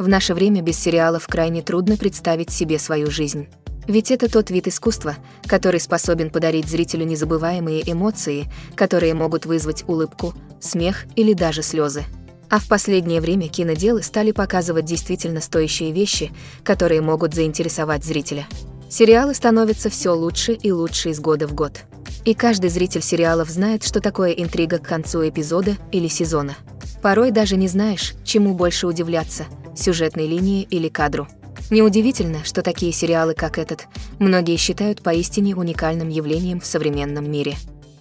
В наше время без сериалов крайне трудно представить себе свою жизнь. Ведь это тот вид искусства, который способен подарить зрителю незабываемые эмоции, которые могут вызвать улыбку, смех или даже слезы. А в последнее время киноделы стали показывать действительно стоящие вещи, которые могут заинтересовать зрителя. Сериалы становятся все лучше и лучше из года в год. И каждый зритель сериалов знает, что такое интрига к концу эпизода или сезона. Порой даже не знаешь, чему больше удивляться – сюжетной линии или кадру. Неудивительно, что такие сериалы, как этот, многие считают поистине уникальным явлением в современном мире.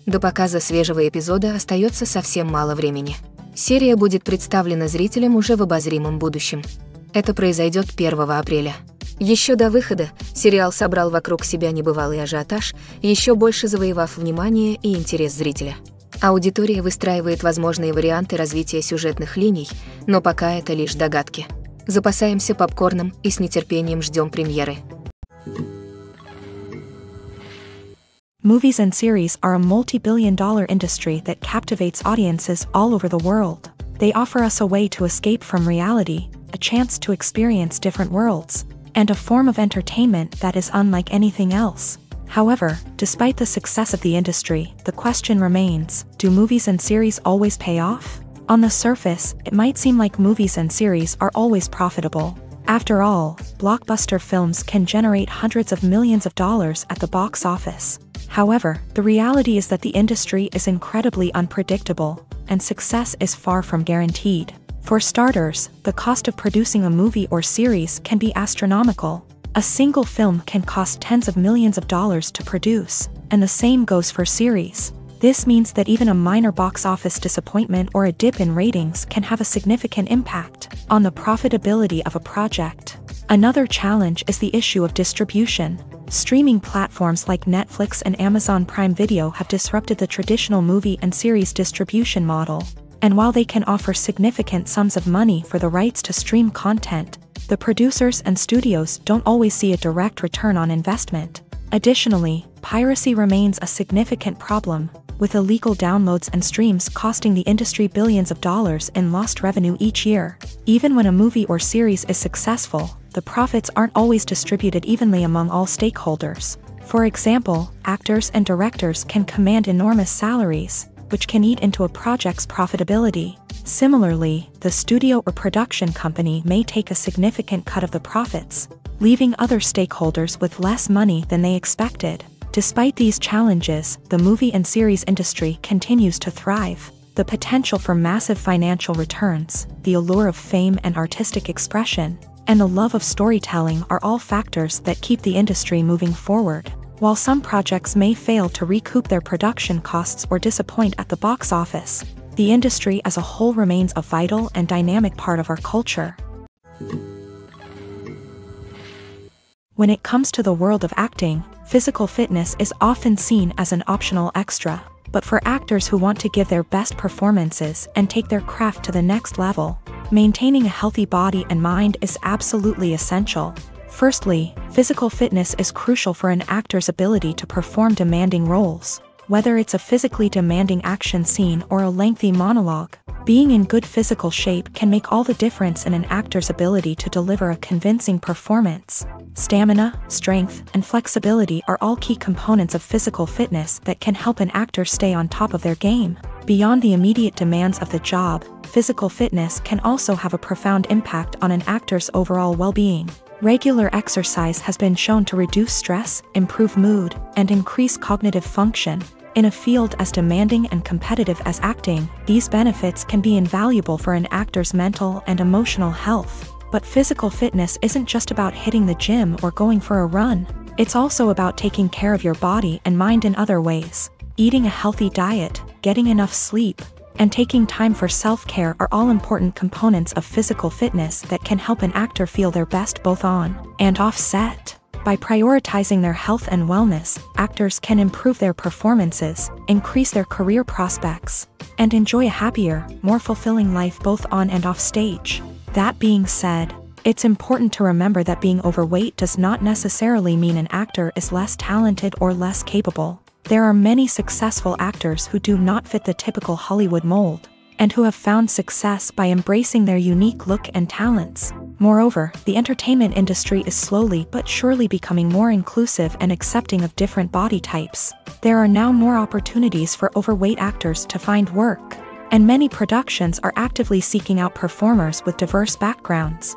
До показа свежего эпизода остается совсем мало времени. Серия будет представлена зрителям уже в обозримом будущем. Это произойдет 1 апреля. Еще до выхода сериал собрал вокруг себя небывалый ажиотаж, еще больше завоевав внимание и интерес зрителя. Аудитория выстраивает возможные варианты развития сюжетных линий, но пока это лишь догадки. Запасаемся попкорном и с нетерпением ждем премьеры. Movies and series are a multi-billion-dollar industry that captivates audiences all over the world. They offer us a way to escape from reality, a chance to experience different worlds, and a form of entertainment that is unlike anything else. However, despite the success of the industry, the question remains, do movies and series always pay off? On the surface, it might seem like movies and series are always profitable. After all, blockbuster films can generate hundreds of millions of dollars at the box office. However, the reality is that the industry is incredibly unpredictable, and success is far from guaranteed. For starters, the cost of producing a movie or series can be astronomical. A single film can cost tens of millions of dollars to produce, and the same goes for series. This means that even a minor box office disappointment or a dip in ratings can have a significant impact on the profitability of a project. Another challenge is the issue of distribution. Streaming platforms like Netflix and Amazon Prime Video have disrupted the traditional movie and series distribution model. And while they can offer significant sums of money for the rights to stream content, the producers and studios don't always see a direct return on investment. Additionally, piracy remains a significant problem, with illegal downloads and streams costing the industry billions of dollars in lost revenue each year. Even when a movie or series is successful, the profits aren't always distributed evenly among all stakeholders. For example, actors and directors can command enormous salaries, which can eat into a project's profitability. Similarly, the studio or production company may take a significant cut of the profits, leaving other stakeholders with less money than they expected. Despite these challenges, the movie and series industry continues to thrive. The potential for massive financial returns, the allure of fame and artistic expression, and the love of storytelling are all factors that keep the industry moving forward. While some projects may fail to recoup their production costs or disappoint at the box office, the industry as a whole remains a vital and dynamic part of our culture. When it comes to the world of acting, physical fitness is often seen as an optional extra. But for actors who want to give their best performances and take their craft to the next level, maintaining a healthy body and mind is absolutely essential. Firstly, physical fitness is crucial for an actor's ability to perform demanding roles. Whether it's a physically demanding action scene or a lengthy monologue, being in good physical shape can make all the difference in an actor's ability to deliver a convincing performance. Stamina, strength, and flexibility are all key components of physical fitness that can help an actor stay on top of their game. Beyond the immediate demands of the job, physical fitness can also have a profound impact on an actor's overall well-being. Regular exercise has been shown to reduce stress, improve mood, and increase cognitive function. In a field as demanding and competitive as acting, these benefits can be invaluable for an actor's mental and emotional health. But physical fitness isn't just about hitting the gym or going for a run. It's also about taking care of your body and mind in other ways. Eating a healthy diet, getting enough sleep, and taking time for self-care are all important components of physical fitness that can help an actor feel their best both on and off set. By prioritizing their health and wellness, actors can improve their performances, increase their career prospects, and enjoy a happier, more fulfilling life both on and off stage. That being said, it's important to remember that being overweight does not necessarily mean an actor is less talented or less capable. There are many successful actors who do not fit the typical Hollywood mold, and who have found success by embracing their unique look and talents. Moreover, the entertainment industry is slowly but surely becoming more inclusive and accepting of different body types. There are now more opportunities for overweight actors to find work, and many productions are actively seeking out performers with diverse backgrounds.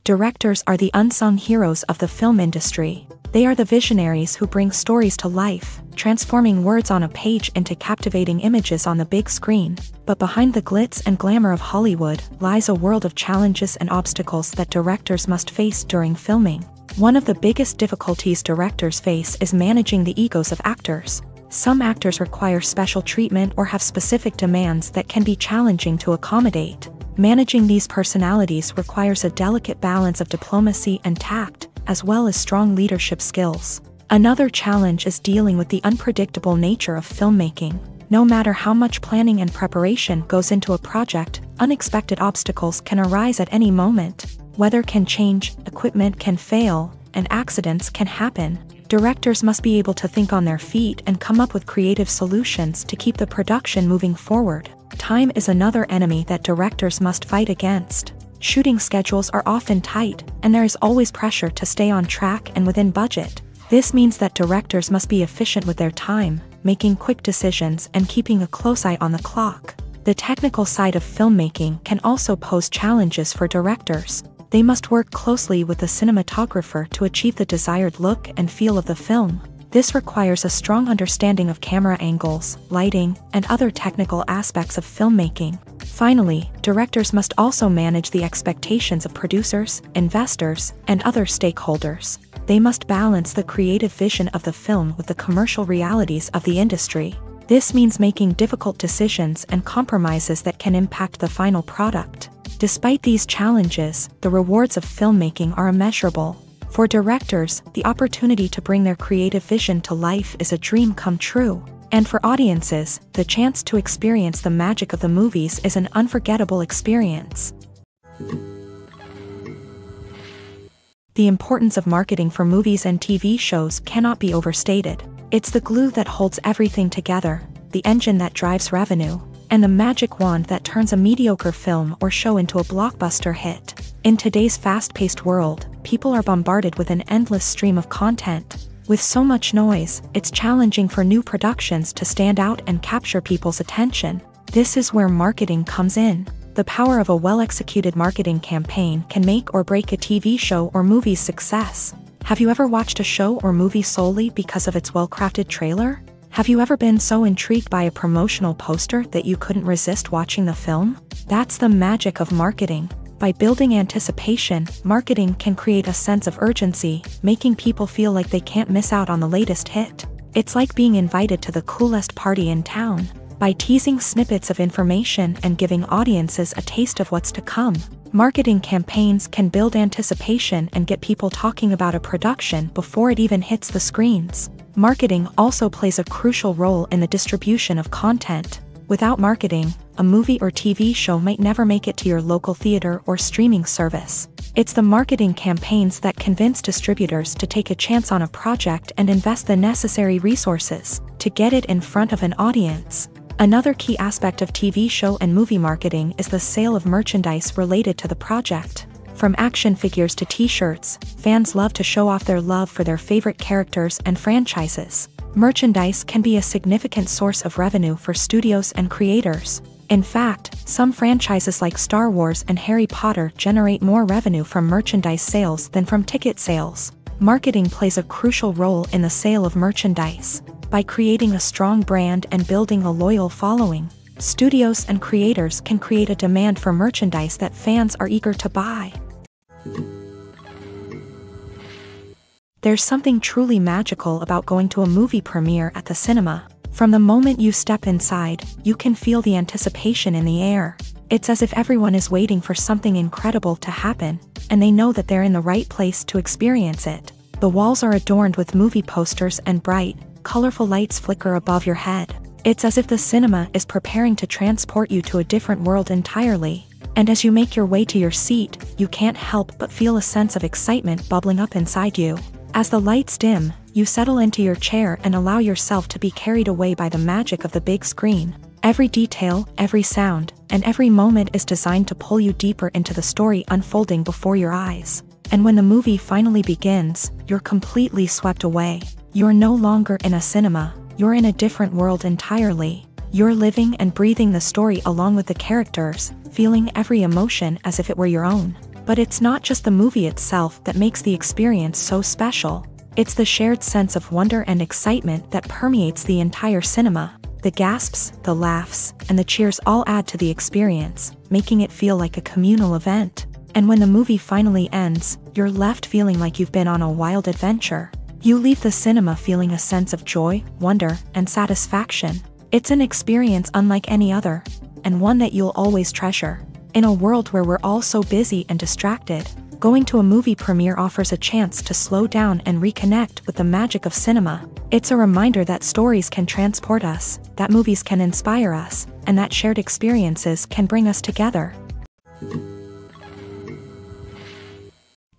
Directors are the unsung heroes of the film industry. They are the visionaries who bring stories to life, transforming words on a page into captivating images on the big screen. But behind the glitz and glamour of Hollywood lies a world of challenges and obstacles that directors must face during filming. One of the biggest difficulties directors face is managing the egos of actors. Some actors require special treatment or have specific demands that can be challenging to accommodate. Managing these personalities requires a delicate balance of diplomacy and tact, as well as strong leadership skills. Another challenge is dealing with the unpredictable nature of filmmaking. No matter how much planning and preparation goes into a project, unexpected obstacles can arise at any moment. Weather can change, equipment can fail, and accidents can happen. Directors must be able to think on their feet and come up with creative solutions to keep the production moving forward. Time is another enemy that directors must fight against. Shooting schedules are often tight, and there is always pressure to stay on track and within budget. This means that directors must be efficient with their time, making quick decisions and keeping a close eye on the clock. The technical side of filmmaking can also pose challenges for directors. They must work closely with the cinematographer to achieve the desired look and feel of the film. This requires a strong understanding of camera angles, lighting, and other technical aspects of filmmaking. Finally, directors must also manage the expectations of producers, investors, and other stakeholders. They must balance the creative vision of the film with the commercial realities of the industry. This means making difficult decisions and compromises that can impact the final product. Despite these challenges, the rewards of filmmaking are immeasurable. For directors, the opportunity to bring their creative vision to life is a dream come true. And for audiences, the chance to experience the magic of the movies is an unforgettable experience. The importance of marketing for movies and TV shows cannot be overstated. It's the glue that holds everything together, the engine that drives revenue, and the magic wand that turns a mediocre film or show into a blockbuster hit. In today's fast-paced world, people are bombarded with an endless stream of content. With so much noise, it's challenging for new productions to stand out and capture people's attention. This is where marketing comes in. The power of a well-executed marketing campaign can make or break a TV show or movie's success. Have you ever watched a show or movie solely because of its well-crafted trailer? Have you ever been so intrigued by a promotional poster that you couldn't resist watching the film? That's the magic of marketing. By building anticipation, marketing can create a sense of urgency, making people feel like they can't miss out on the latest hit. It's like being invited to the coolest party in town. By teasing snippets of information and giving audiences a taste of what's to come, marketing campaigns can build anticipation and get people talking about a production before it even hits the screens. Marketing also plays a crucial role in the distribution of content. Without marketing, a movie or TV show might never make it to your local theater or streaming service. It's the marketing campaigns that convince distributors to take a chance on a project and invest the necessary resources to get it in front of an audience. Another key aspect of TV show and movie marketing is the sale of merchandise related to the project. From action figures to t-shirts, fans love to show off their love for their favorite characters and franchises. Merchandise can be a significant source of revenue for studios and creators. In fact, some franchises like Star Wars and Harry Potter generate more revenue from merchandise sales than from ticket sales. Marketing plays a crucial role in the sale of merchandise. By creating a strong brand and building a loyal following, studios and creators can create a demand for merchandise that fans are eager to buy. There's something truly magical about going to a movie premiere at the cinema. From the moment you step inside, you can feel the anticipation in the air. It's as if everyone is waiting for something incredible to happen, and they know that they're in the right place to experience it. The walls are adorned with movie posters and bright, colorful lights flicker above your head. It's as if the cinema is preparing to transport you to a different world entirely. And as you make your way to your seat, you can't help but feel a sense of excitement bubbling up inside you. As the lights dim, you settle into your chair and allow yourself to be carried away by the magic of the big screen. Every detail, every sound, and every moment is designed to pull you deeper into the story unfolding before your eyes. And when the movie finally begins, you're completely swept away. You're no longer in a cinema, you're in a different world entirely. You're living and breathing the story along with the characters, feeling every emotion as if it were your own. But it's not just the movie itself that makes the experience so special. It's the shared sense of wonder and excitement that permeates the entire cinema. The gasps, the laughs, and the cheers all add to the experience, making it feel like a communal event. And when the movie finally ends, you're left feeling like you've been on a wild adventure. You leave the cinema feeling a sense of joy, wonder, and satisfaction. It's an experience unlike any other, and one that you'll always treasure. In a world where we're all so busy and distracted, going to a movie premiere offers a chance to slow down and reconnect with the magic of cinema. It's a reminder that stories can transport us, that movies can inspire us, and that shared experiences can bring us together.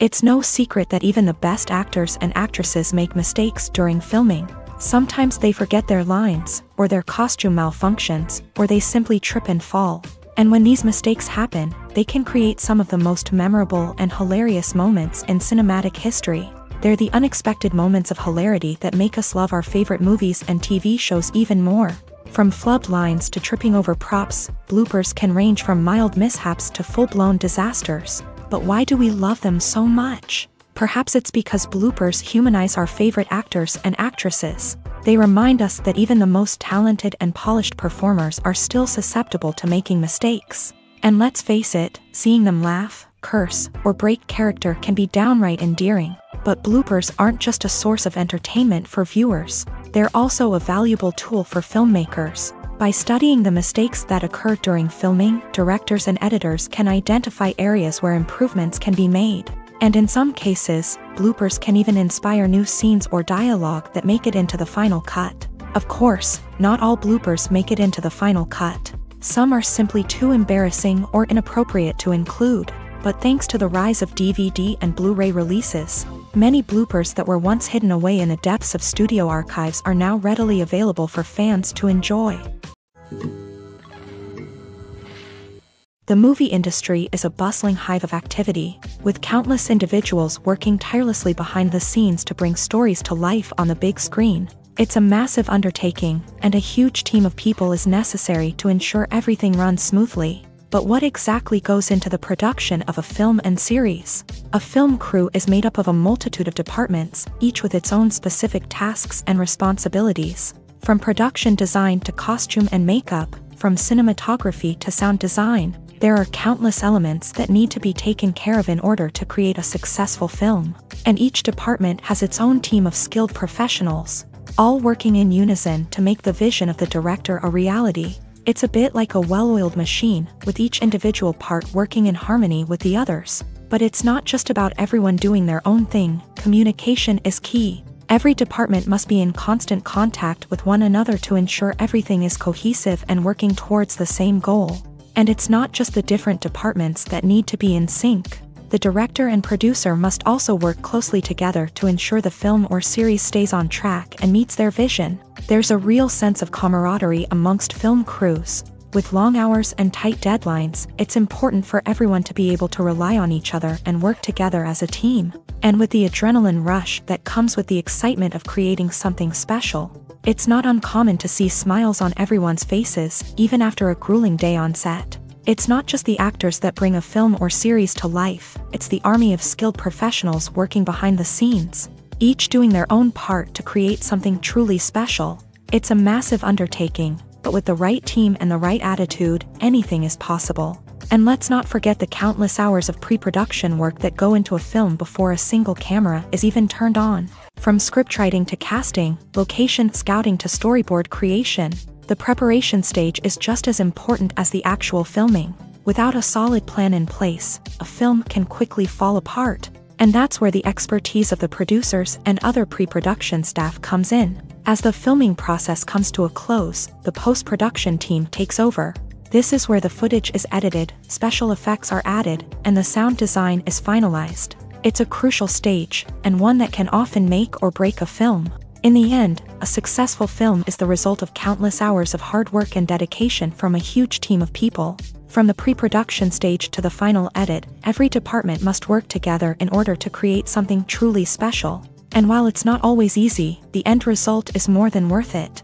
It's no secret that even the best actors and actresses make mistakes during filming. Sometimes they forget their lines, or their costume malfunctions, or they simply trip and fall. And when these mistakes happen, they can create some of the most memorable and hilarious moments in cinematic history. They're the unexpected moments of hilarity that make us love our favorite movies and TV shows even more. From flubbed lines to tripping over props, bloopers can range from mild mishaps to full-blown disasters. But why do we love them so much? Perhaps it's because bloopers humanize our favorite actors and actresses. They remind us that even the most talented and polished performers are still susceptible to making mistakes. And let's face it, seeing them laugh, curse, or break character can be downright endearing. But bloopers aren't just a source of entertainment for viewers. They're also a valuable tool for filmmakers. By studying the mistakes that occur during filming, directors and editors can identify areas where improvements can be made. And in some cases, bloopers can even inspire new scenes or dialogue that make it into the final cut. Of course, not all bloopers make it into the final cut. Some are simply too embarrassing or inappropriate to include. But thanks to the rise of DVD and Blu-ray releases, many bloopers that were once hidden away in the depths of studio archives are now readily available for fans to enjoy. The movie industry is a bustling hive of activity, with countless individuals working tirelessly behind the scenes to bring stories to life on the big screen. It's a massive undertaking, and a huge team of people is necessary to ensure everything runs smoothly. But what exactly goes into the production of a film and series? A film crew is made up of a multitude of departments, each with its own specific tasks and responsibilities. From production design to costume and makeup, from cinematography to sound design, there are countless elements that need to be taken care of in order to create a successful film. And each department has its own team of skilled professionals, all working in unison to make the vision of the director a reality. It's a bit like a well-oiled machine, with each individual part working in harmony with the others. But it's not just about everyone doing their own thing. Communication is key. Every department must be in constant contact with one another to ensure everything is cohesive and working towards the same goal. And it's not just the different departments that need to be in sync. The director and producer must also work closely together to ensure the film or series stays on track and meets their vision. There's a real sense of camaraderie amongst film crews. With long hours and tight deadlines, it's important for everyone to be able to rely on each other and work together as a team. And with the adrenaline rush that comes with the excitement of creating something special, it's not uncommon to see smiles on everyone's faces, even after a grueling day on set. It's not just the actors that bring a film or series to life, it's the army of skilled professionals working behind the scenes, each doing their own part to create something truly special. It's a massive undertaking, but with the right team and the right attitude, anything is possible. And let's not forget the countless hours of pre-production work that go into a film before a single camera is even turned on. From scriptwriting to casting, location scouting to storyboard creation, the preparation stage is just as important as the actual filming. Without a solid plan in place, a film can quickly fall apart. And that's where the expertise of the producers and other pre-production staff comes in. As the filming process comes to a close, the post-production team takes over. This is where the footage is edited, special effects are added, and the sound design is finalized. It's a crucial stage, and one that can often make or break a film. In the end, a successful film is the result of countless hours of hard work and dedication from a huge team of people. From the pre-production stage to the final edit, every department must work together in order to create something truly special. And while it's not always easy, the end result is more than worth it.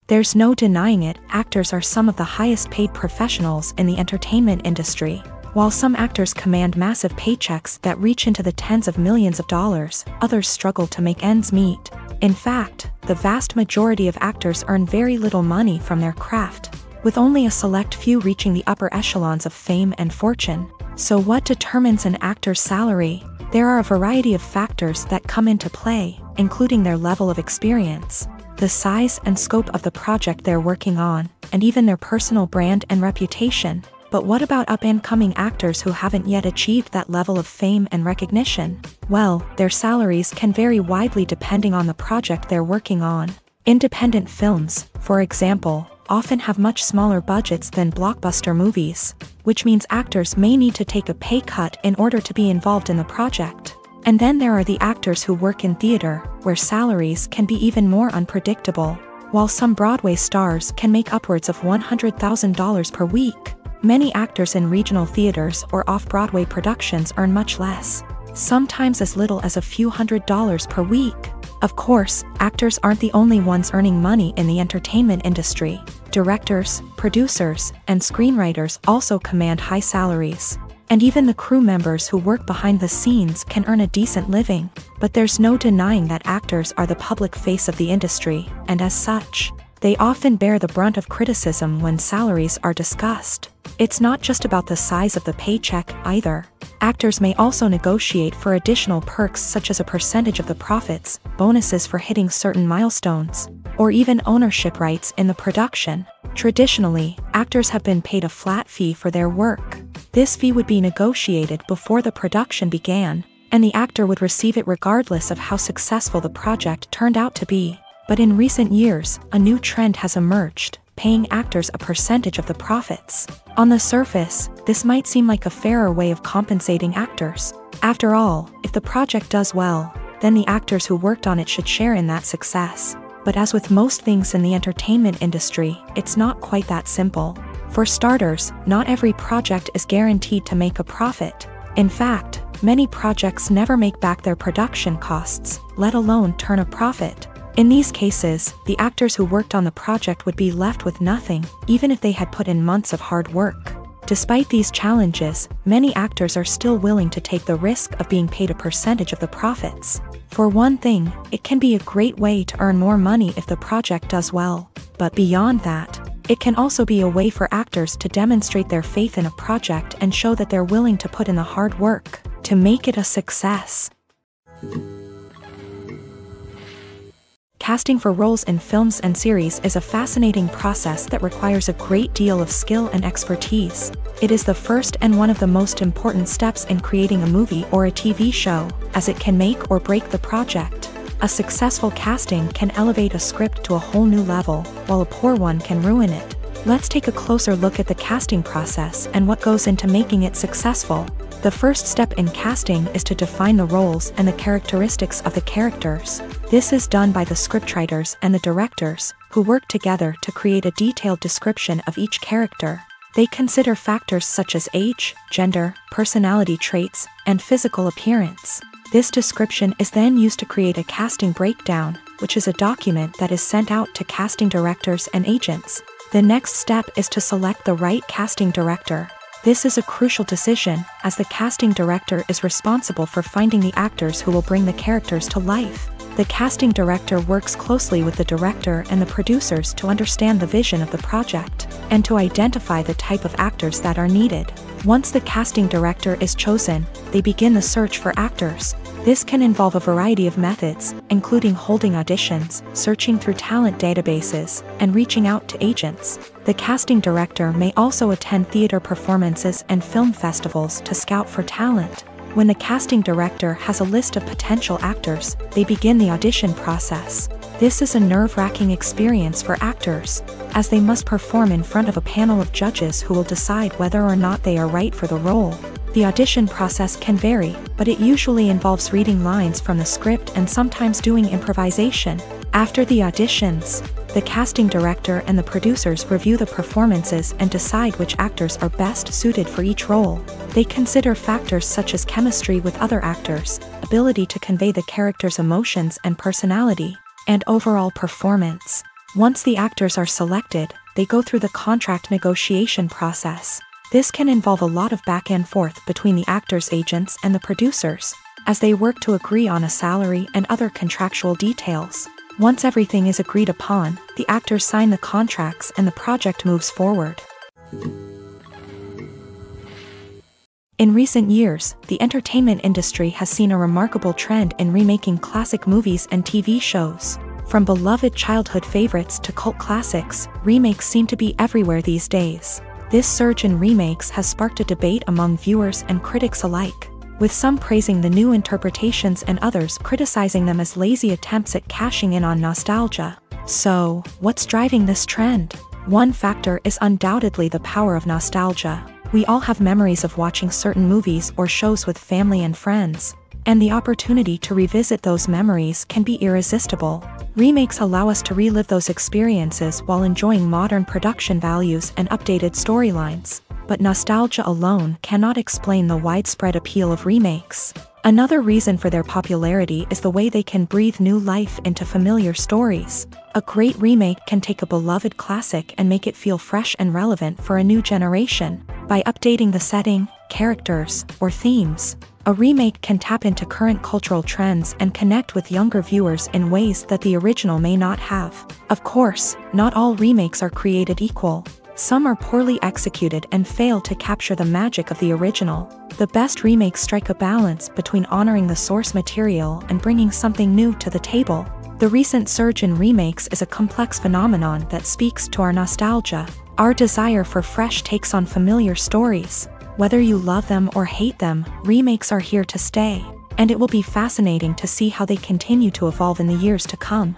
There's no denying it, actors are some of the highest paid professionals in the entertainment industry. While some actors command massive paychecks that reach into the tens of millions of dollars, others struggle to make ends meet. In fact, the vast majority of actors earn very little money from their craft, with only a select few reaching the upper echelons of fame and fortune. So what determines an actor's salary? There are a variety of factors that come into play, including their level of experience, the size and scope of the project they're working on, and even their personal brand and reputation. But what about up-and-coming actors who haven't yet achieved that level of fame and recognition? Well, their salaries can vary widely depending on the project they're working on. Independent films, for example, often have much smaller budgets than blockbuster movies, which means actors may need to take a pay cut in order to be involved in the project. And then there are the actors who work in theater, where salaries can be even more unpredictable. While some Broadway stars can make upwards of $100,000 per week, many actors in regional theaters or off-Broadway productions earn much less, sometimes as little as a few $100s per week. Of course, actors aren't the only ones earning money in the entertainment industry. Directors, producers, and screenwriters also command high salaries. And even the crew members who work behind the scenes can earn a decent living. But there's no denying that actors are the public face of the industry, and as such, they often bear the brunt of criticism when salaries are discussed. It's not just about the size of the paycheck, either. Actors may also negotiate for additional perks such as a percentage of the profits, bonuses for hitting certain milestones, or even ownership rights in the production. Traditionally, actors have been paid a flat fee for their work. This fee would be negotiated before the production began, and the actor would receive it regardless of how successful the project turned out to be. But in recent years, a new trend has emerged, paying actors a percentage of the profits. On the surface, this might seem like a fairer way of compensating actors. After all, if the project does well, then the actors who worked on it should share in that success. But as with most things in the entertainment industry, it's not quite that simple. For starters, not every project is guaranteed to make a profit. In fact, many projects never make back their production costs, let alone turn a profit. In these cases, the actors who worked on the project would be left with nothing, even if they had put in months of hard work. Despite these challenges, many actors are still willing to take the risk of being paid a percentage of the profits. For one thing, it can be a great way to earn more money if the project does well. But beyond that, it can also be a way for actors to demonstrate their faith in a project and show that they're willing to put in the hard work to make it a success. Casting for roles in films and series is a fascinating process that requires a great deal of skill and expertise. It is the first and one of the most important steps in creating a movie or a TV show, as it can make or break the project. A successful casting can elevate a script to a whole new level, while a poor one can ruin it. Let's take a closer look at the casting process and what goes into making it successful. The first step in casting is to define the roles and the characteristics of the characters. This is done by the scriptwriters and the directors, who work together to create a detailed description of each character. They consider factors such as age, gender, personality traits, and physical appearance. This description is then used to create a casting breakdown, which is a document that is sent out to casting directors and agents. The next step is to select the right casting director. This is a crucial decision, as the casting director is responsible for finding the actors who will bring the characters to life. The casting director works closely with the director and the producers to understand the vision of the project, and to identify the type of actors that are needed. Once the casting director is chosen, they begin the search for actors. This can involve a variety of methods, including holding auditions, searching through talent databases, and reaching out to agents. The casting director may also attend theater performances and film festivals to scout for talent. When the casting director has a list of potential actors, they begin the audition process. This is a nerve-wracking experience for actors, as they must perform in front of a panel of judges who will decide whether or not they are right for the role. The audition process can vary, but it usually involves reading lines from the script and sometimes doing improvisation. After the auditions, the casting director and the producers review the performances and decide which actors are best suited for each role. They consider factors such as chemistry with other actors, ability to convey the character's emotions and personality, and overall performance. Once the actors are selected, they go through the contract negotiation process. This can involve a lot of back and forth between the actors' agents and the producers, as they work to agree on a salary and other contractual details. Once everything is agreed upon, the actors sign the contracts and the project moves forward. In recent years, the entertainment industry has seen a remarkable trend in remaking classic movies and TV shows. From beloved childhood favorites to cult classics, remakes seem to be everywhere these days. This surge in remakes has sparked a debate among viewers and critics alike, with some praising the new interpretations and others criticizing them as lazy attempts at cashing in on nostalgia. So, what's driving this trend? One factor is undoubtedly the power of nostalgia. We all have memories of watching certain movies or shows with family and friends, and the opportunity to revisit those memories can be irresistible. Remakes allow us to relive those experiences while enjoying modern production values and updated storylines. But nostalgia alone cannot explain the widespread appeal of remakes. Another reason for their popularity is the way they can breathe new life into familiar stories. A great remake can take a beloved classic and make it feel fresh and relevant for a new generation. By updating the setting, characters, or themes, a remake can tap into current cultural trends and connect with younger viewers in ways that the original may not have. Of course, not all remakes are created equal. Some are poorly executed and fail to capture the magic of the original. The best remakes strike a balance between honoring the source material and bringing something new to the table. The recent surge in remakes is a complex phenomenon that speaks to our nostalgia, our desire for fresh takes on familiar stories. Whether you love them or hate them, remakes are here to stay, and it will be fascinating to see how they continue to evolve in the years to come.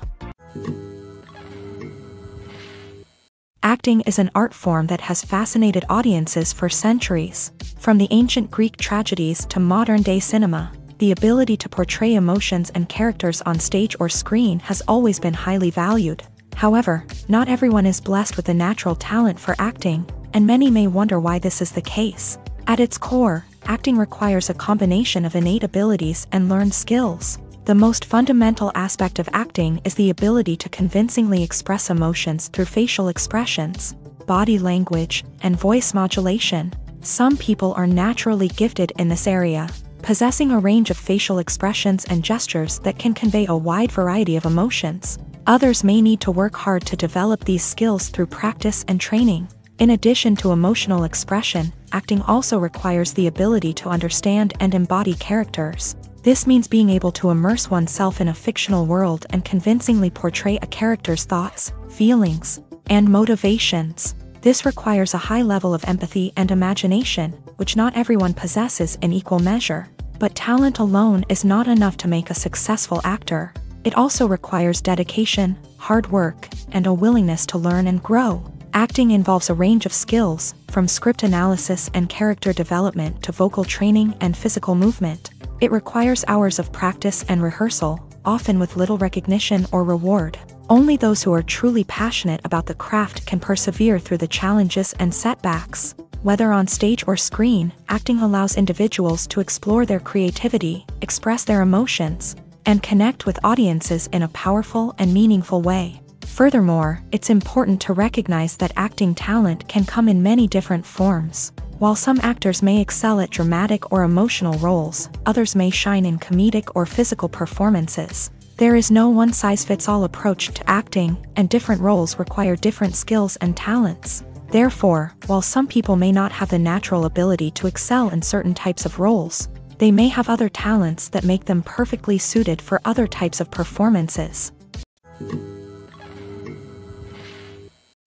Acting is an art form that has fascinated audiences for centuries. From the ancient Greek tragedies to modern-day cinema, the ability to portray emotions and characters on stage or screen has always been highly valued. However, not everyone is blessed with a natural talent for acting, and many may wonder why this is the case. At its core, acting requires a combination of innate abilities and learned skills. The most fundamental aspect of acting is the ability to convincingly express emotions through facial expressions, body language, and voice modulation. Some people are naturally gifted in this area, possessing a range of facial expressions and gestures that can convey a wide variety of emotions. Others may need to work hard to develop these skills through practice and training. In addition to emotional expression, acting also requires the ability to understand and embody characters. This means being able to immerse oneself in a fictional world and convincingly portray a character's thoughts, feelings, and motivations. This requires a high level of empathy and imagination, which not everyone possesses in equal measure. But talent alone is not enough to make a successful actor. It also requires dedication, hard work, and a willingness to learn and grow. Acting involves a range of skills, from script analysis and character development to vocal training and physical movement. It requires hours of practice and rehearsal, often with little recognition or reward. Only those who are truly passionate about the craft can persevere through the challenges and setbacks. Whether on stage or screen, acting allows individuals to explore their creativity, express their emotions, and connect with audiences in a powerful and meaningful way. Furthermore, it's important to recognize that acting talent can come in many different forms. While some actors may excel at dramatic or emotional roles, others may shine in comedic or physical performances. There is no one-size-fits-all approach to acting, and different roles require different skills and talents. Therefore, while some people may not have the natural ability to excel in certain types of roles, they may have other talents that make them perfectly suited for other types of performances.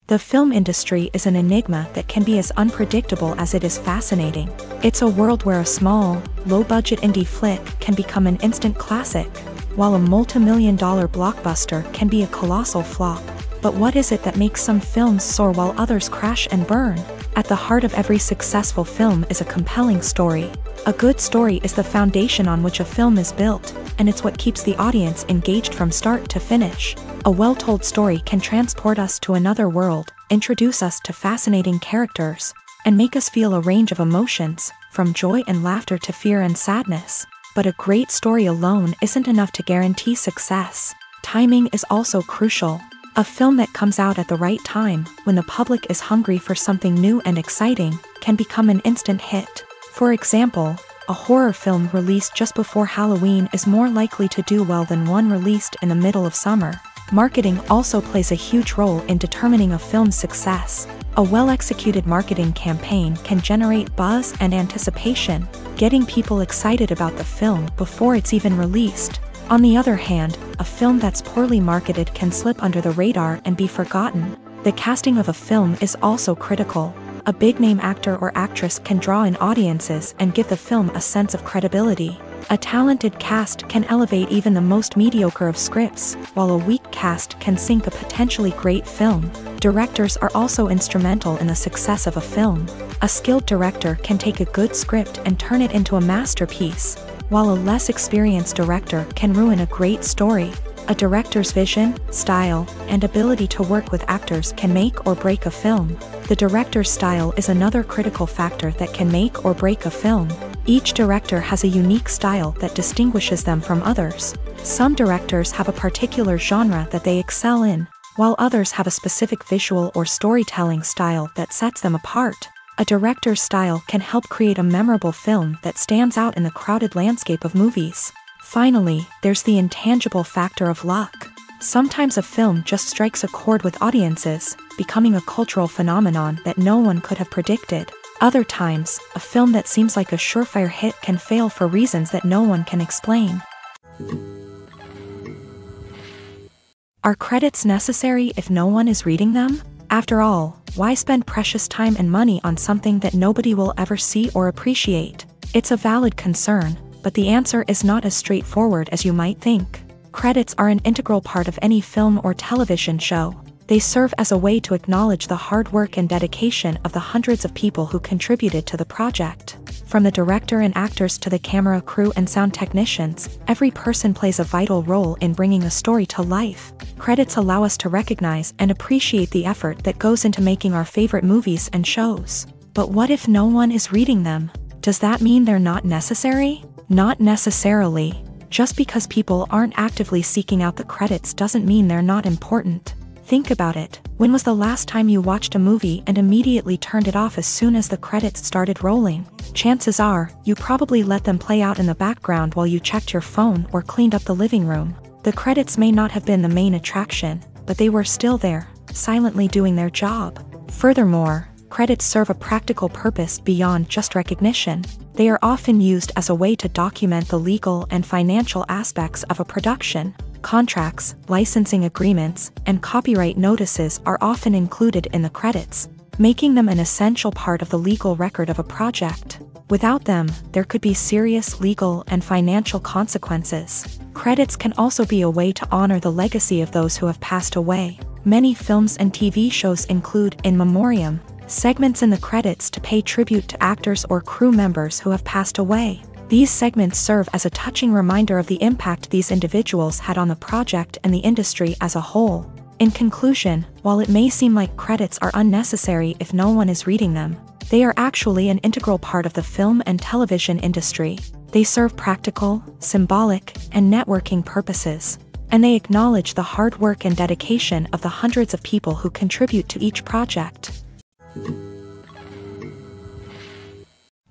The film industry is an enigma that can be as unpredictable as it is fascinating. It's a world where a small, low-budget indie flick can become an instant classic, while a multi-million-dollar blockbuster can be a colossal flop. But what is it that makes some films soar while others crash and burn? At the heart of every successful film is a compelling story. A good story is the foundation on which a film is built, and it's what keeps the audience engaged from start to finish. A well-told story can transport us to another world, introduce us to fascinating characters, and make us feel a range of emotions, from joy and laughter to fear and sadness. But a great story alone isn't enough to guarantee success. Timing is also crucial. A film that comes out at the right time, when the public is hungry for something new and exciting, can become an instant hit. For example, a horror film released just before Halloween is more likely to do well than one released in the middle of summer. Marketing also plays a huge role in determining a film's success. A well-executed marketing campaign can generate buzz and anticipation, getting people excited about the film before it's even released. On the other hand, a film that's poorly marketed can slip under the radar and be forgotten. The casting of a film is also critical. A big-name actor or actress can draw in audiences and give the film a sense of credibility. A talented cast can elevate even the most mediocre of scripts, while a weak cast can sink a potentially great film. Directors are also instrumental in the success of a film. A skilled director can take a good script and turn it into a masterpiece, while a less experienced director can ruin a great story. A director's vision, style, and ability to work with actors can make or break a film. The director's style is another critical factor that can make or break a film. Each director has a unique style that distinguishes them from others. Some directors have a particular genre that they excel in, while others have a specific visual or storytelling style that sets them apart. A director's style can help create a memorable film that stands out in the crowded landscape of movies. Finally, there's the intangible factor of luck. Sometimes a film just strikes a chord with audiences, becoming a cultural phenomenon that no one could have predicted. Other times, a film that seems like a surefire hit can fail for reasons that no one can explain. Are credits necessary if no one is reading them? After all, why spend precious time and money on something that nobody will ever see or appreciate? It's a valid concern, but the answer is not as straightforward as you might think. Credits are an integral part of any film or television show. They serve as a way to acknowledge the hard work and dedication of the hundreds of people who contributed to the project. From the director and actors to the camera crew and sound technicians, every person plays a vital role in bringing a story to life. Credits allow us to recognize and appreciate the effort that goes into making our favorite movies and shows. But what if no one is reading them? Does that mean they're not necessary? Not necessarily. Just because people aren't actively seeking out the credits doesn't mean they're not important. Think about it. When was the last time you watched a movie and immediately turned it off as soon as the credits started rolling? Chances are, you probably let them play out in the background while you checked your phone or cleaned up the living room. The credits may not have been the main attraction, but they were still there, silently doing their job. Furthermore, credits serve a practical purpose beyond just recognition. They are often used as a way to document the legal and financial aspects of a production. Contracts, licensing agreements, and copyright notices are often included in the credits, making them an essential part of the legal record of a project. Without them, there could be serious legal and financial consequences. Credits can also be a way to honor the legacy of those who have passed away. Many films and TV shows include in memoriam segments in the credits to pay tribute to actors or crew members who have passed away. These segments serve as a touching reminder of the impact these individuals had on the project and the industry as a whole. In conclusion, while it may seem like credits are unnecessary if no one is reading them, they are actually an integral part of the film and television industry. They serve practical, symbolic, and networking purposes, and they acknowledge the hard work and dedication of the hundreds of people who contribute to each project.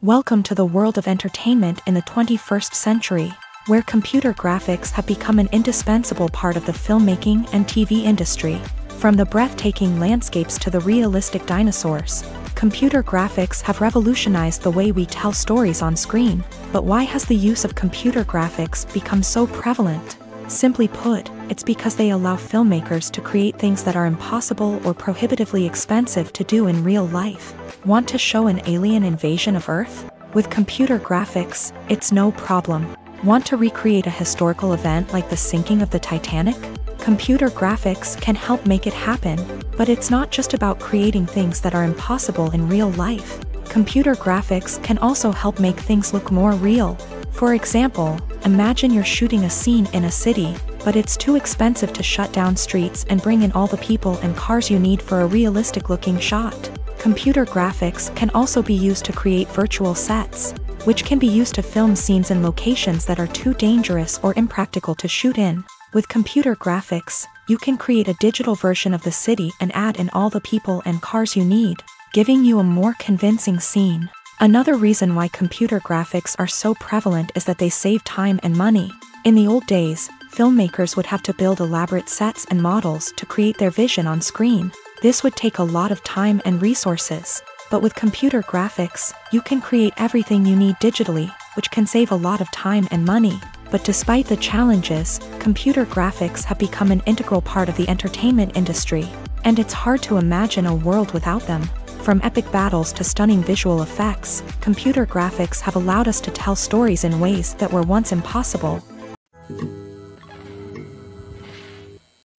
Welcome to the world of entertainment in the 21st century, where computer graphics have become an indispensable part of the filmmaking and TV industry. From the breathtaking landscapes to the realistic dinosaurs, computer graphics have revolutionized the way we tell stories on screen. But why has the use of computer graphics become so prevalent? Simply put, it's because they allow filmmakers to create things that are impossible or prohibitively expensive to do in real life. Want to show an alien invasion of Earth? With computer graphics, it's no problem. Want to recreate a historical event like the sinking of the Titanic? Computer graphics can help make it happen, but it's not just about creating things that are impossible in real life. Computer graphics can also help make things look more real. For example, imagine you're shooting a scene in a city, but it's too expensive to shut down streets and bring in all the people and cars you need for a realistic-looking shot. Computer graphics can also be used to create virtual sets, which can be used to film scenes in locations that are too dangerous or impractical to shoot in. With computer graphics, you can create a digital version of the city and add in all the people and cars you need, giving you a more convincing scene. Another reason why computer graphics are so prevalent is that they save time and money. In the old days, filmmakers would have to build elaborate sets and models to create their vision on screen. This would take a lot of time and resources. But with computer graphics, you can create everything you need digitally, which can save a lot of time and money. But despite the challenges, computer graphics have become an integral part of the entertainment industry, and it's hard to imagine a world without them. From epic battles to stunning visual effects, computer graphics have allowed us to tell stories in ways that were once impossible.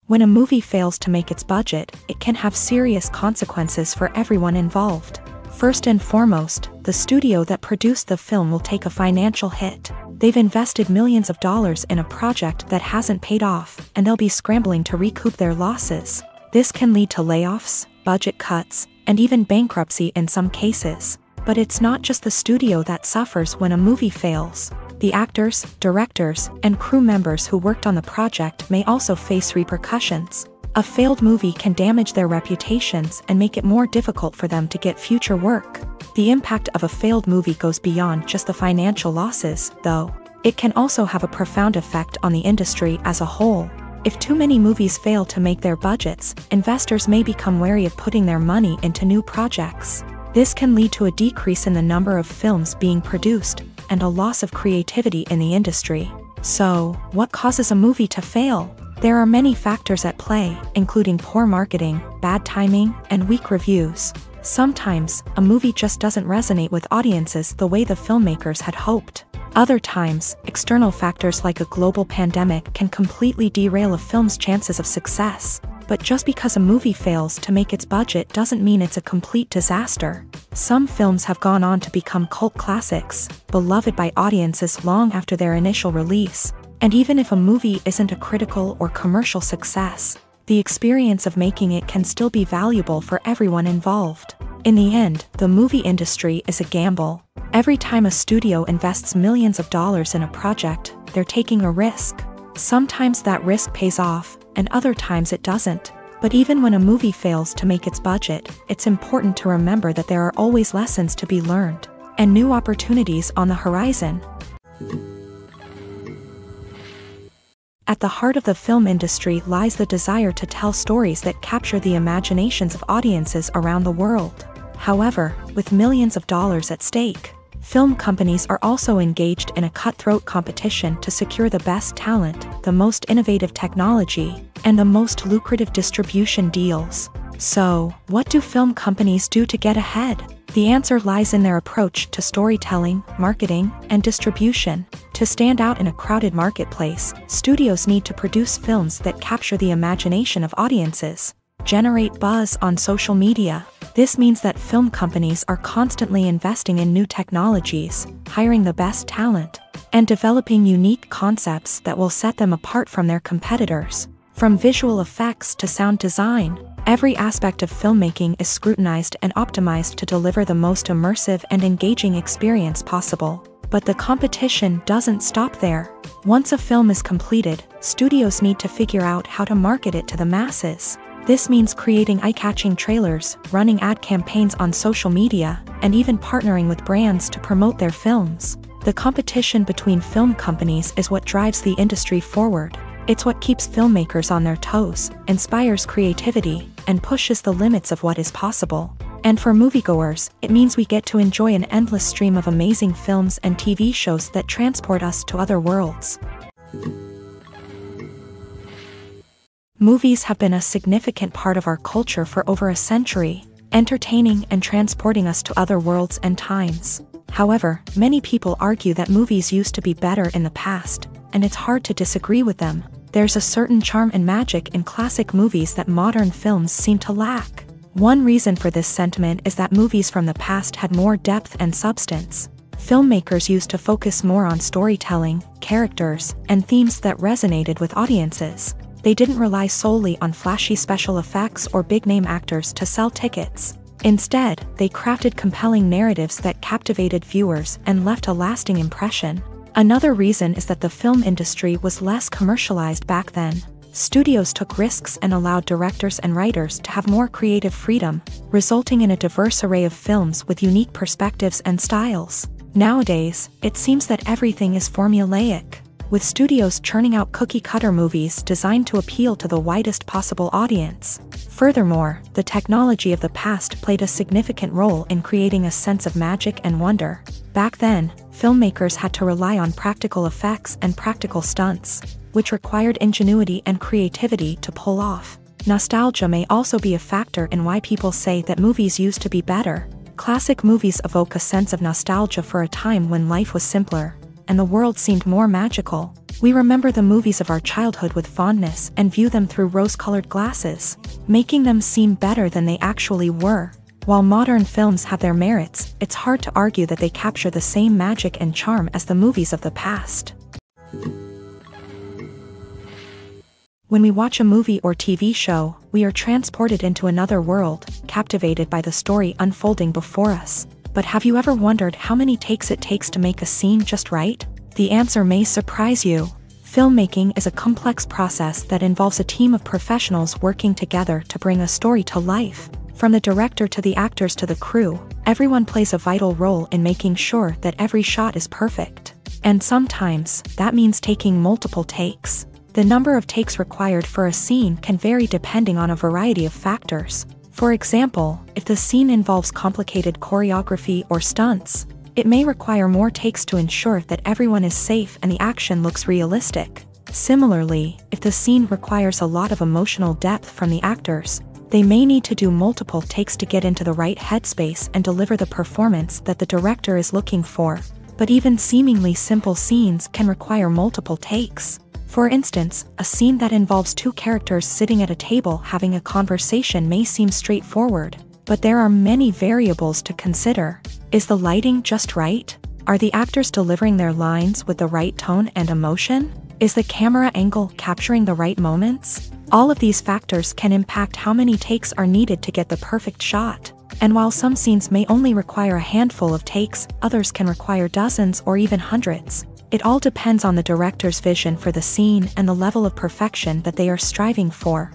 When a movie fails to make its budget, it can have serious consequences for everyone involved. First and foremost, the studio that produced the film will take a financial hit. They've invested millions of dollars in a project that hasn't paid off, and they'll be scrambling to recoup their losses. This can lead to layoffs, budget cuts, and even bankruptcy in some cases. But it's not just the studio that suffers when a movie fails. The actors, directors, and crew members who worked on the project may also face repercussions. A failed movie can damage their reputations and make it more difficult for them to get future work. The impact of a failed movie goes beyond just the financial losses, though. It can also have a profound effect on the industry as a whole. If too many movies fail to make their budgets, investors may become wary of putting their money into new projects. This can lead to a decrease in the number of films being produced, and a loss of creativity in the industry. So, what causes a movie to fail? There are many factors at play, including poor marketing, bad timing, and weak reviews. Sometimes, a movie just doesn't resonate with audiences the way the filmmakers had hoped. Other times, external factors like a global pandemic can completely derail a film's chances of success. But just because a movie fails to make its budget doesn't mean it's a complete disaster. Some films have gone on to become cult classics, beloved by audiences long after their initial release. And even if a movie isn't a critical or commercial success, the experience of making it can still be valuable for everyone involved. In the end, the movie industry is a gamble. Every time a studio invests millions of dollars in a project, they're taking a risk. Sometimes that risk pays off, and other times it doesn't. But even when a movie fails to make its budget, it's important to remember that there are always lessons to be learned, and new opportunities on the horizon. At the heart of the film industry lies the desire to tell stories that capture the imaginations of audiences around the world. However, with millions of dollars at stake, film companies are also engaged in a cutthroat competition to secure the best talent, the most innovative technology, and the most lucrative distribution deals. So, what do film companies do to get ahead? The answer lies in their approach to storytelling, marketing, and distribution. To stand out in a crowded marketplace, studios need to produce films that capture the imagination of audiences, generate buzz on social media. This means that film companies are constantly investing in new technologies, hiring the best talent, and developing unique concepts that will set them apart from their competitors. From visual effects to sound design, every aspect of filmmaking is scrutinized and optimized to deliver the most immersive and engaging experience possible. But the competition doesn't stop there. Once a film is completed, studios need to figure out how to market it to the masses. This means creating eye-catching trailers, running ad campaigns on social media, and even partnering with brands to promote their films. The competition between film companies is what drives the industry forward. It's what keeps filmmakers on their toes, inspires creativity, and pushes the limits of what is possible. And for moviegoers, it means we get to enjoy an endless stream of amazing films and TV shows that transport us to other worlds. Movies have been a significant part of our culture for over a century, entertaining and transporting us to other worlds and times. However, many people argue that movies used to be better in the past, and it's hard to disagree with them. There's a certain charm and magic in classic movies that modern films seem to lack. One reason for this sentiment is that movies from the past had more depth and substance. Filmmakers used to focus more on storytelling, characters, and themes that resonated with audiences. They didn't rely solely on flashy special effects or big-name actors to sell tickets. Instead, they crafted compelling narratives that captivated viewers and left a lasting impression. Another reason is that the film industry was less commercialized back then. Studios took risks and allowed directors and writers to have more creative freedom, resulting in a diverse array of films with unique perspectives and styles. Nowadays, it seems that everything is formulaic, with studios churning out cookie-cutter movies designed to appeal to the widest possible audience. Furthermore, the technology of the past played a significant role in creating a sense of magic and wonder. Back then, filmmakers had to rely on practical effects and practical stunts, which required ingenuity and creativity to pull off. Nostalgia may also be a factor in why people say that movies used to be better. Classic movies evoke a sense of nostalgia for a time when life was simpler, and the world seemed more magical. We remember the movies of our childhood with fondness and view them through rose-colored glasses, making them seem better than they actually were. While modern films have their merits, it's hard to argue that they capture the same magic and charm as the movies of the past. When we watch a movie or TV show, we are transported into another world, captivated by the story unfolding before us. But have you ever wondered how many takes it takes to make a scene just right? The answer may surprise you. Filmmaking is a complex process that involves a team of professionals working together to bring a story to life. From the director to the actors to the crew, everyone plays a vital role in making sure that every shot is perfect. And sometimes, that means taking multiple takes. The number of takes required for a scene can vary depending on a variety of factors. For example, if the scene involves complicated choreography or stunts, it may require more takes to ensure that everyone is safe and the action looks realistic. Similarly, if the scene requires a lot of emotional depth from the actors, they may need to do multiple takes to get into the right headspace and deliver the performance that the director is looking for. But even seemingly simple scenes can require multiple takes. For instance, a scene that involves two characters sitting at a table having a conversation may seem straightforward, but there are many variables to consider. Is the lighting just right? Are the actors delivering their lines with the right tone and emotion? Is the camera angle capturing the right moments? All of these factors can impact how many takes are needed to get the perfect shot. And while some scenes may only require a handful of takes, others can require dozens or even hundreds. It all depends on the director's vision for the scene and the level of perfection that they are striving for.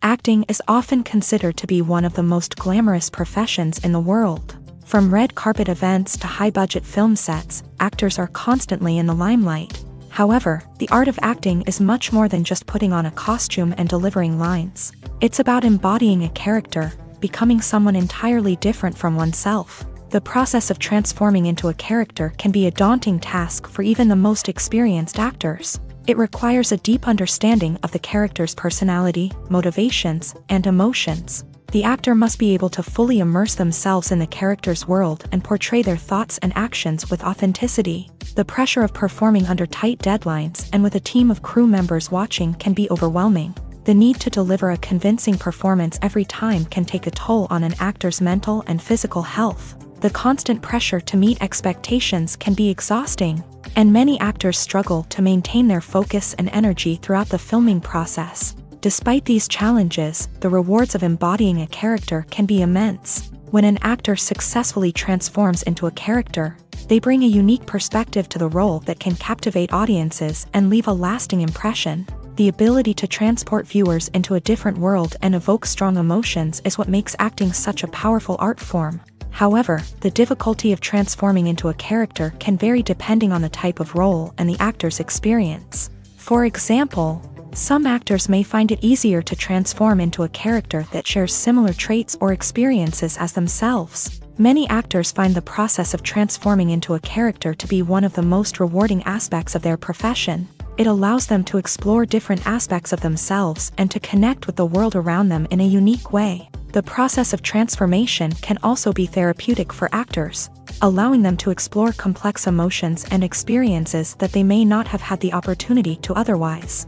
Acting is often considered to be one of the most glamorous professions in the world. From red carpet events to high-budget film sets, actors are constantly in the limelight. However, the art of acting is much more than just putting on a costume and delivering lines. It's about embodying a character, becoming someone entirely different from oneself. The process of transforming into a character can be a daunting task for even the most experienced actors. It requires a deep understanding of the character's personality, motivations, and emotions. The actor must be able to fully immerse themselves in the character's world and portray their thoughts and actions with authenticity. The pressure of performing under tight deadlines and with a team of crew members watching can be overwhelming. The need to deliver a convincing performance every time can take a toll on an actor's mental and physical health. The constant pressure to meet expectations can be exhausting, and many actors struggle to maintain their focus and energy throughout the filming process. Despite these challenges, the rewards of embodying a character can be immense. When an actor successfully transforms into a character, they bring a unique perspective to the role that can captivate audiences and leave a lasting impression. The ability to transport viewers into a different world and evoke strong emotions is what makes acting such a powerful art form. However, the difficulty of transforming into a character can vary depending on the type of role and the actor's experience. For example, some actors may find it easier to transform into a character that shares similar traits or experiences as themselves. Many actors find the process of transforming into a character to be one of the most rewarding aspects of their profession. It allows them to explore different aspects of themselves and to connect with the world around them in a unique way. The process of transformation can also be therapeutic for actors. allowing them to explore complex emotions and experiences that they may not have had the opportunity to otherwise.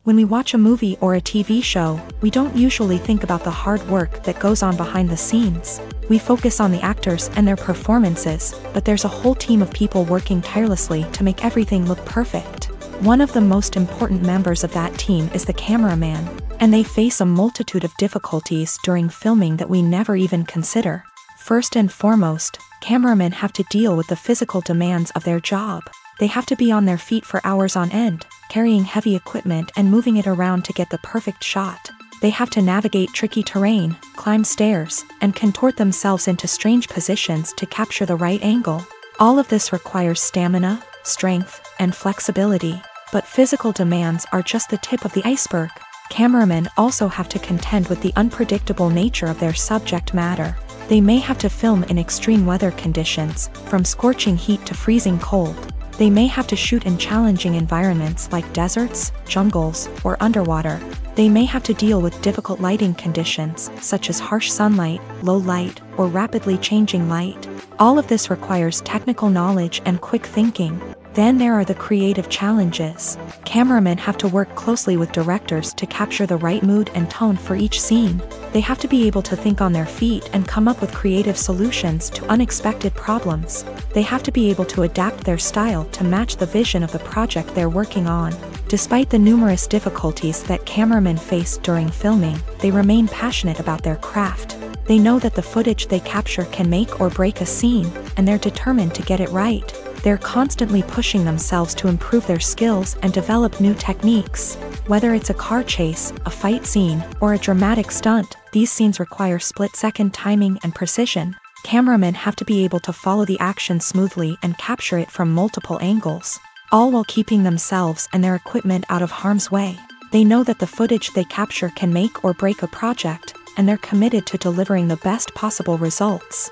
When we watch a movie or a TV show, we don't usually think about the hard work that goes on behind the scenes. We focus on the actors and their performances, but there's a whole team of people working tirelessly to make everything look perfect. One of the most important members of that team is the cameraman, and they face a multitude of difficulties during filming that we never even consider. First and foremost, cameramen have to deal with the physical demands of their job. They have to be on their feet for hours on end, carrying heavy equipment and moving it around to get the perfect shot. They have to navigate tricky terrain, climb stairs, and contort themselves into strange positions to capture the right angle. All of this requires stamina, strength, and flexibility. But physical demands are just the tip of the iceberg. Cameramen also have to contend with the unpredictable nature of their subject matter. They may have to film in extreme weather conditions, from scorching heat to freezing cold. They may have to shoot in challenging environments like deserts, jungles, or underwater. They may have to deal with difficult lighting conditions, such as harsh sunlight, low light, or rapidly changing light. All of this requires technical knowledge and quick thinking. Then there are the creative challenges. Cameramen have to work closely with directors to capture the right mood and tone for each scene. They have to be able to think on their feet and come up with creative solutions to unexpected problems. They have to be able to adapt their style to match the vision of the project they're working on. Despite the numerous difficulties that cameramen face during filming, they remain passionate about their craft. They know that the footage they capture can make or break a scene, and they're determined to get it right. They're constantly pushing themselves to improve their skills and develop new techniques. Whether it's a car chase, a fight scene, or a dramatic stunt, these scenes require split-second timing and precision. Cameramen have to be able to follow the action smoothly and capture it from multiple angles, all while keeping themselves and their equipment out of harm's way. They know that the footage they capture can make or break a project, and they're committed to delivering the best possible results.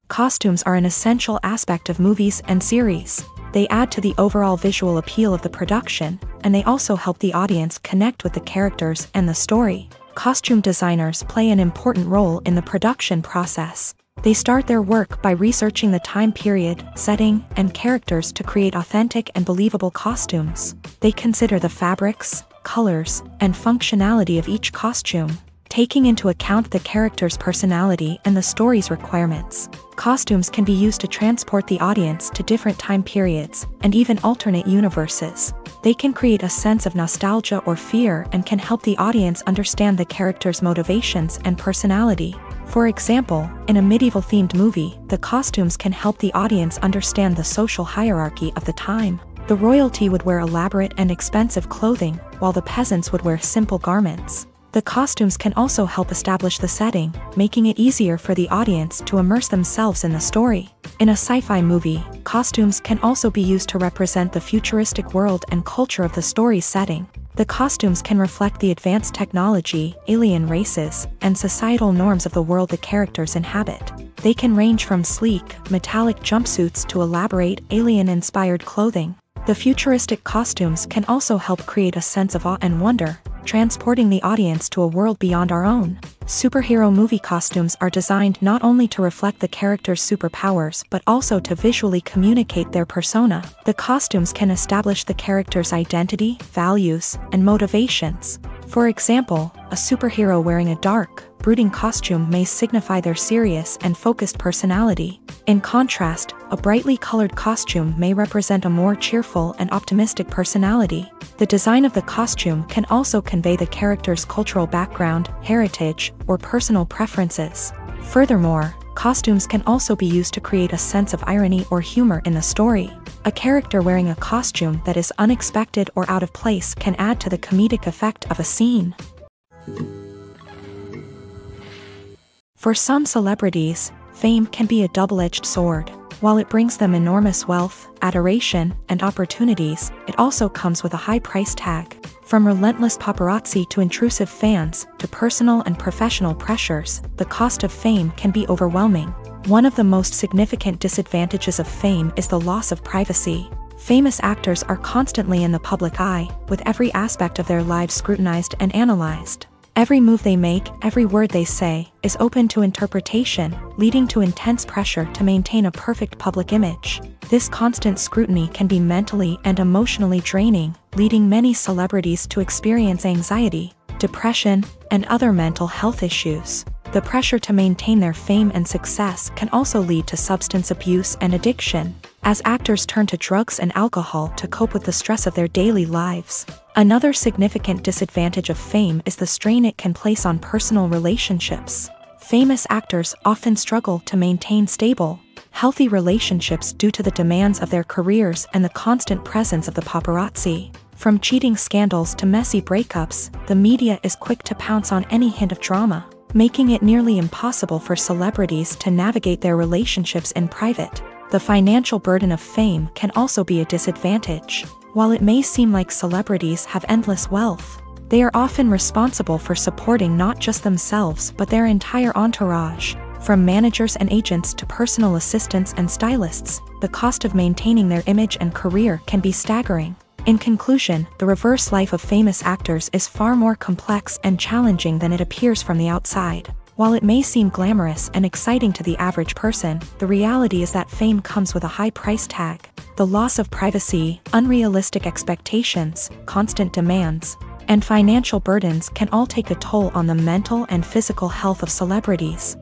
Costumes are an essential aspect of movies and series. They add to the overall visual appeal of the production, and they also help the audience connect with the characters and the story. Costume designers play an important role in the production process. They start their work by researching the time period, setting, and characters to create authentic and believable costumes. They consider the fabrics, colors, and functionality of each costume, taking into account the character's personality and the story's requirements. Costumes can be used to transport the audience to different time periods, and even alternate universes. They can create a sense of nostalgia or fear and can help the audience understand the character's motivations and personality. For example, in a medieval-themed movie, the costumes can help the audience understand the social hierarchy of the time. The royalty would wear elaborate and expensive clothing, while the peasants would wear simple garments. The costumes can also help establish the setting, making it easier for the audience to immerse themselves in the story. In a sci-fi movie, costumes can also be used to represent the futuristic world and culture of the story's setting. The costumes can reflect the advanced technology, alien races, and societal norms of the world the characters inhabit. They can range from sleek, metallic jumpsuits to elaborate, alien-inspired clothing. The futuristic costumes can also help create a sense of awe and wonder, transporting the audience to a world beyond our own. Superhero movie costumes are designed not only to reflect the character's superpowers but also to visually communicate their persona. The costumes can establish the character's identity, values, and motivations. For example, a superhero wearing a dark, brooding costume may signify their serious and focused personality. In contrast, a brightly colored costume may represent a more cheerful and optimistic personality. The design of the costume can also convey the character's cultural background, heritage, or personal preferences. Furthermore, costumes can also be used to create a sense of irony or humor in the story. A character wearing a costume that is unexpected or out of place can add to the comedic effect of a scene. For some celebrities, fame can be a double-edged sword. While it brings them enormous wealth, adoration, and opportunities, it also comes with a high price tag. From relentless paparazzi to intrusive fans, to personal and professional pressures, the cost of fame can be overwhelming. One of the most significant disadvantages of fame is the loss of privacy. Famous actors are constantly in the public eye, with every aspect of their lives scrutinized and analyzed. Every move they make, every word they say, is open to interpretation, leading to intense pressure to maintain a perfect public image. This constant scrutiny can be mentally and emotionally draining, leading many celebrities to experience anxiety, depression, and other mental health issues. The pressure to maintain their fame and success can also lead to substance abuse and addiction, as actors turn to drugs and alcohol to cope with the stress of their daily lives. Another significant disadvantage of fame is the strain it can place on personal relationships. Famous actors often struggle to maintain stable, healthy relationships due to the demands of their careers and the constant presence of the paparazzi. From cheating scandals to messy breakups, the media is quick to pounce on any hint of drama, making it nearly impossible for celebrities to navigate their relationships in private. The financial burden of fame can also be a disadvantage. While it may seem like celebrities have endless wealth, they are often responsible for supporting not just themselves but their entire entourage. From managers and agents to personal assistants and stylists, the cost of maintaining their image and career can be staggering. In conclusion, the reverse life of famous actors is far more complex and challenging than it appears from the outside. While it may seem glamorous and exciting to the average person, the reality is that fame comes with a high price tag. The loss of privacy, unrealistic expectations, constant demands, and financial burdens can all take a toll on the mental and physical health of celebrities.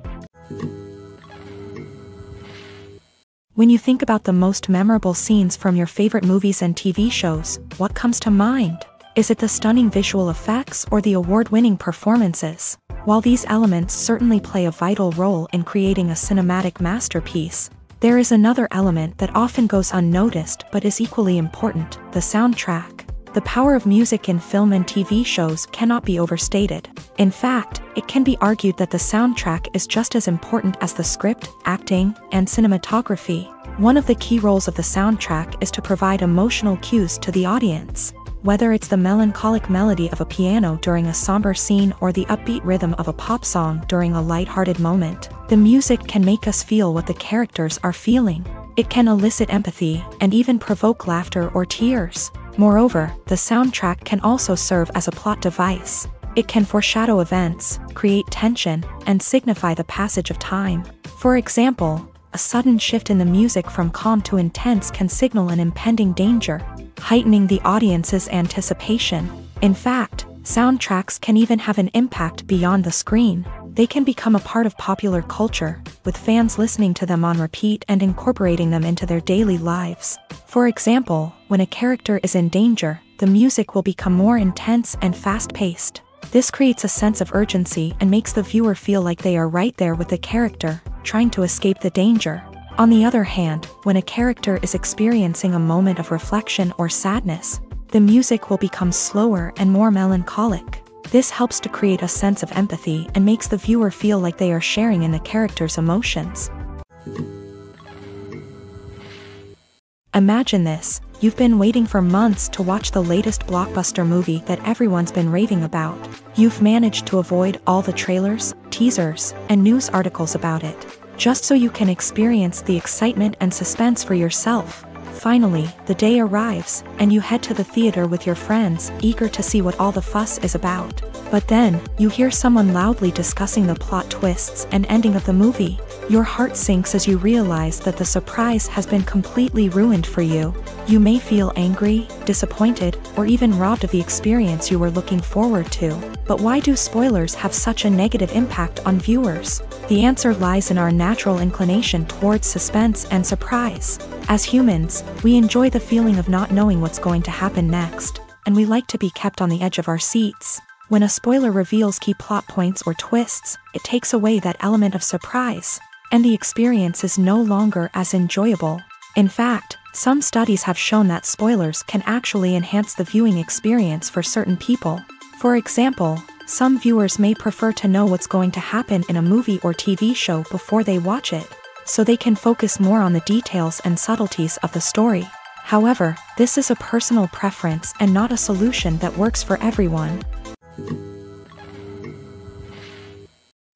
When you think about the most memorable scenes from your favorite movies and TV shows, what comes to mind? Is it the stunning visual effects or the award-winning performances? While these elements certainly play a vital role in creating a cinematic masterpiece, there is another element that often goes unnoticed but is equally important: the soundtrack. The power of music in film and TV shows cannot be overstated. In fact, it can be argued that the soundtrack is just as important as the script, acting, and cinematography. One of the key roles of the soundtrack is to provide emotional cues to the audience. Whether it's the melancholic melody of a piano during a somber scene or the upbeat rhythm of a pop song during a lighthearted moment, the music can make us feel what the characters are feeling. It can elicit empathy and even provoke laughter or tears. Moreover, the soundtrack can also serve as a plot device. It can foreshadow events, create tension, and signify the passage of time. For example, a sudden shift in the music from calm to intense can signal an impending danger, heightening the audience's anticipation. In fact, soundtracks can even have an impact beyond the screen. They can become a part of popular culture, with fans listening to them on repeat and incorporating them into their daily lives. For example, when a character is in danger, the music will become more intense and fast-paced. This creates a sense of urgency and makes the viewer feel like they are right there with the character, trying to escape the danger. On the other hand, when a character is experiencing a moment of reflection or sadness, the music will become slower and more melancholic. This helps to create a sense of empathy and makes the viewer feel like they are sharing in the character's emotions. Imagine this: you've been waiting for months to watch the latest blockbuster movie that everyone's been raving about. You've managed to avoid all the trailers, teasers, and news articles about it, just so you can experience the excitement and suspense for yourself. Finally, the day arrives, and you head to the theater with your friends, eager to see what all the fuss is about. But then, you hear someone loudly discussing the plot twists and ending of the movie. Your heart sinks as you realize that the surprise has been completely ruined for you. You may feel angry, disappointed, or even robbed of the experience you were looking forward to. But why do spoilers have such a negative impact on viewers? The answer lies in our natural inclination towards suspense and surprise. As humans, we enjoy the feeling of not knowing what's going to happen next, and we like to be kept on the edge of our seats. When a spoiler reveals key plot points or twists, it takes away that element of surprise, and the experience is no longer as enjoyable. In fact, some studies have shown that spoilers can actually enhance the viewing experience for certain people. For example, some viewers may prefer to know what's going to happen in a movie or TV show before they watch it, so they can focus more on the details and subtleties of the story. However, this is a personal preference and not a solution that works for everyone.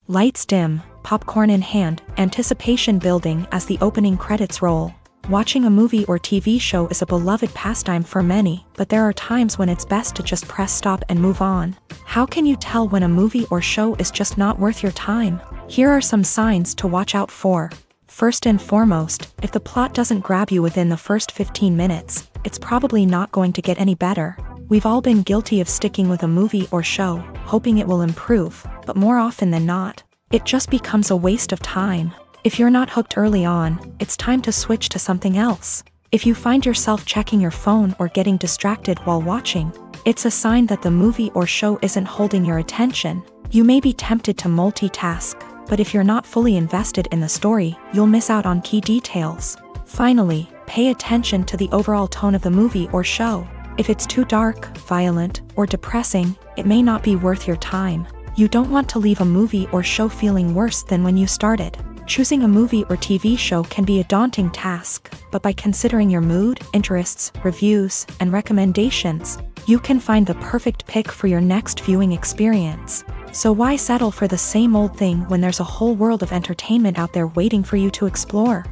Lights dim, popcorn in hand, anticipation building as the opening credits roll. Watching a movie or TV show is a beloved pastime for many, but there are times when it's best to just press stop and move on. How can you tell when a movie or show is just not worth your time? Here are some signs to watch out for. First and foremost, if the plot doesn't grab you within the first 15 minutes, it's probably not going to get any better. We've all been guilty of sticking with a movie or show, hoping it will improve, but more often than not, it just becomes a waste of time. If you're not hooked early on, it's time to switch to something else. If you find yourself checking your phone or getting distracted while watching, it's a sign that the movie or show isn't holding your attention. You may be tempted to multitask, but if you're not fully invested in the story, you'll miss out on key details. Finally, pay attention to the overall tone of the movie or show. If it's too dark, violent, or depressing, it may not be worth your time. You don't want to leave a movie or show feeling worse than when you started. Choosing a movie or TV show can be a daunting task, but by considering your mood, interests, reviews, and recommendations, you can find the perfect pick for your next viewing experience. So why settle for the same old thing when there's a whole world of entertainment out there waiting for you to explore?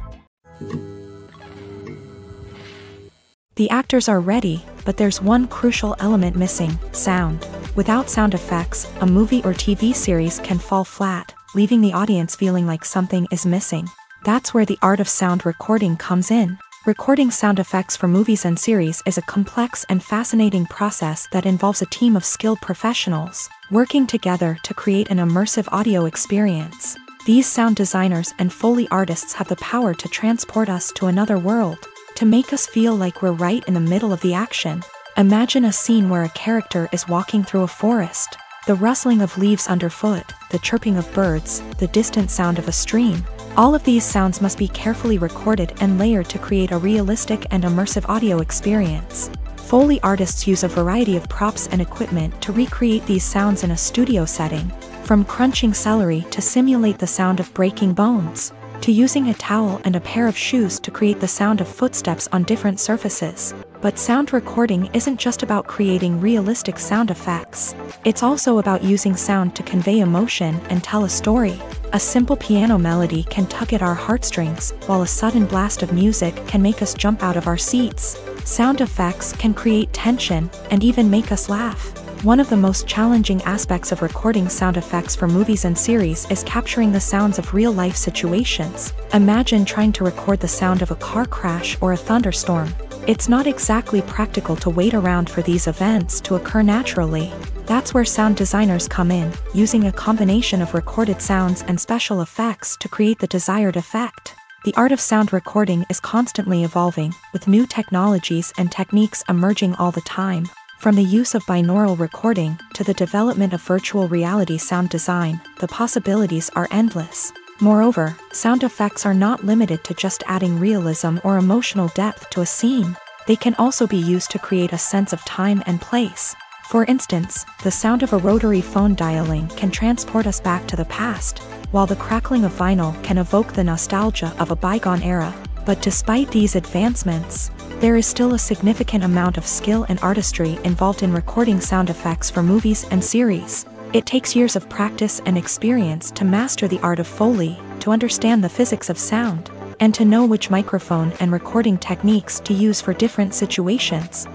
The actors are ready, but there's one crucial element missing: sound. Without sound effects, a movie or TV series can fall flat, leaving the audience feeling like something is missing. That's where the art of sound recording comes in. Recording sound effects for movies and series is a complex and fascinating process that involves a team of skilled professionals working together to create an immersive audio experience. These sound designers and Foley artists have the power to transport us to another world, to make us feel like we're right in the middle of the action. Imagine a scene where a character is walking through a forest. The rustling of leaves underfoot, the chirping of birds, the distant sound of a stream. All of these sounds must be carefully recorded and layered to create a realistic and immersive audio experience. Foley artists use a variety of props and equipment to recreate these sounds in a studio setting, from crunching celery to simulate the sound of breaking bones, to using a towel and a pair of shoes to create the sound of footsteps on different surfaces. But sound recording isn't just about creating realistic sound effects. It's also about using sound to convey emotion and tell a story. A simple piano melody can tug at our heartstrings, while a sudden blast of music can make us jump out of our seats. Sound effects can create tension and even make us laugh. One of the most challenging aspects of recording sound effects for movies and series is capturing the sounds of real-life situations. Imagine trying to record the sound of a car crash or a thunderstorm. It's not exactly practical to wait around for these events to occur naturally. That's where sound designers come in, using a combination of recorded sounds and special effects to create the desired effect. The art of sound recording is constantly evolving, with new technologies and techniques emerging all the time. From the use of binaural recording to the development of virtual reality sound design, the possibilities are endless. Moreover, sound effects are not limited to just adding realism or emotional depth to a scene. They can also be used to create a sense of time and place. For instance, the sound of a rotary phone dialing can transport us back to the past, while the crackling of vinyl can evoke the nostalgia of a bygone era. But despite these advancements, there is still a significant amount of skill and artistry involved in recording sound effects for movies and series. It takes years of practice and experience to master the art of Foley, to understand the physics of sound, and to know which microphone and recording techniques to use for different situations.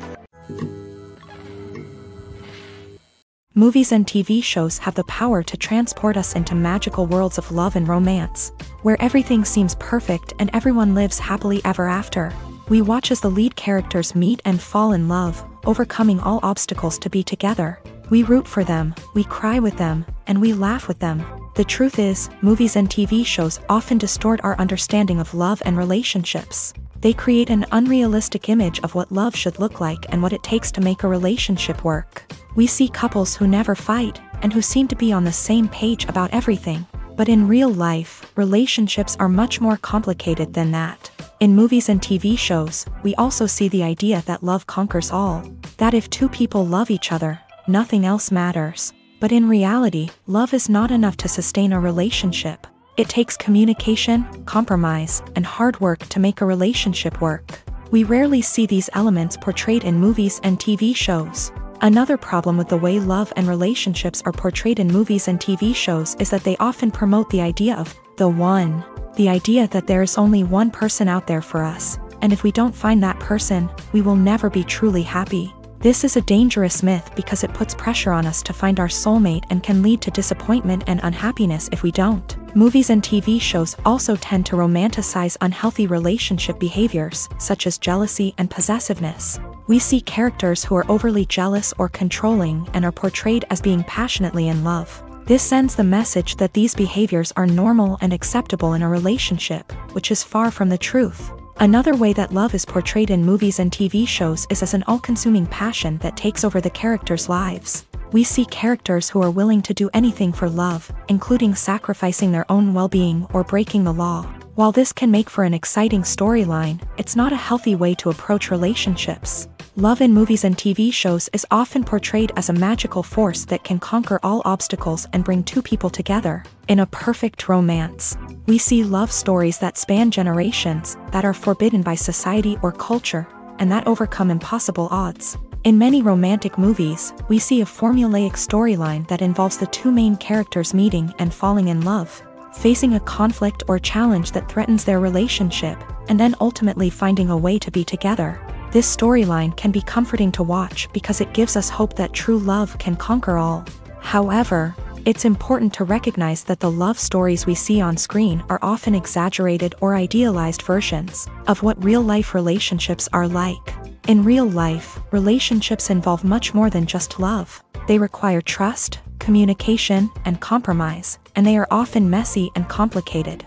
Movies and TV shows have the power to transport us into magical worlds of love and romance, where everything seems perfect and everyone lives happily ever after. We watch as the lead characters meet and fall in love, overcoming all obstacles to be together. We root for them, we cry with them, and we laugh with them. The truth is, movies and TV shows often distort our understanding of love and relationships. They create an unrealistic image of what love should look like and what it takes to make a relationship work. We see couples who never fight, and who seem to be on the same page about everything. But in real life, relationships are much more complicated than that. In movies and TV shows, we also see the idea that love conquers all. That if two people love each other, nothing else matters. But in reality, love is not enough to sustain a relationship. It takes communication, compromise, and hard work to make a relationship work. We rarely see these elements portrayed in movies and TV shows. Another problem with the way love and relationships are portrayed in movies and TV shows is that they often promote the idea of the one. The idea that there is only one person out there for us. and if we don't find that person, we will never be truly happy. This is a dangerous myth because it puts pressure on us to find our soulmate and can lead to disappointment and unhappiness if we don't. Movies and TV shows also tend to romanticize unhealthy relationship behaviors, such as jealousy and possessiveness. We see characters who are overly jealous or controlling and are portrayed as being passionately in love. This sends the message that these behaviors are normal and acceptable in a relationship, which is far from the truth. Another way that love is portrayed in movies and TV shows is as an all-consuming passion that takes over the characters' lives. We see characters who are willing to do anything for love, including sacrificing their own well-being or breaking the law. While this can make for an exciting storyline, it's not a healthy way to approach relationships. Love in movies and TV shows is often portrayed as a magical force that can conquer all obstacles and bring two people together in a perfect romance. We see love stories that span generations, that are forbidden by society or culture, and that overcome impossible odds. In many romantic movies, we see a formulaic storyline that involves the two main characters meeting and falling in love, facing a conflict or challenge that threatens their relationship, and then ultimately finding a way to be together. This storyline can be comforting to watch because it gives us hope that true love can conquer all. However, it's important to recognize that the love stories we see on screen are often exaggerated or idealized versions of what real-life relationships are like. In real life, relationships involve much more than just love. They require trust, communication, and compromise, and they are often messy and complicated.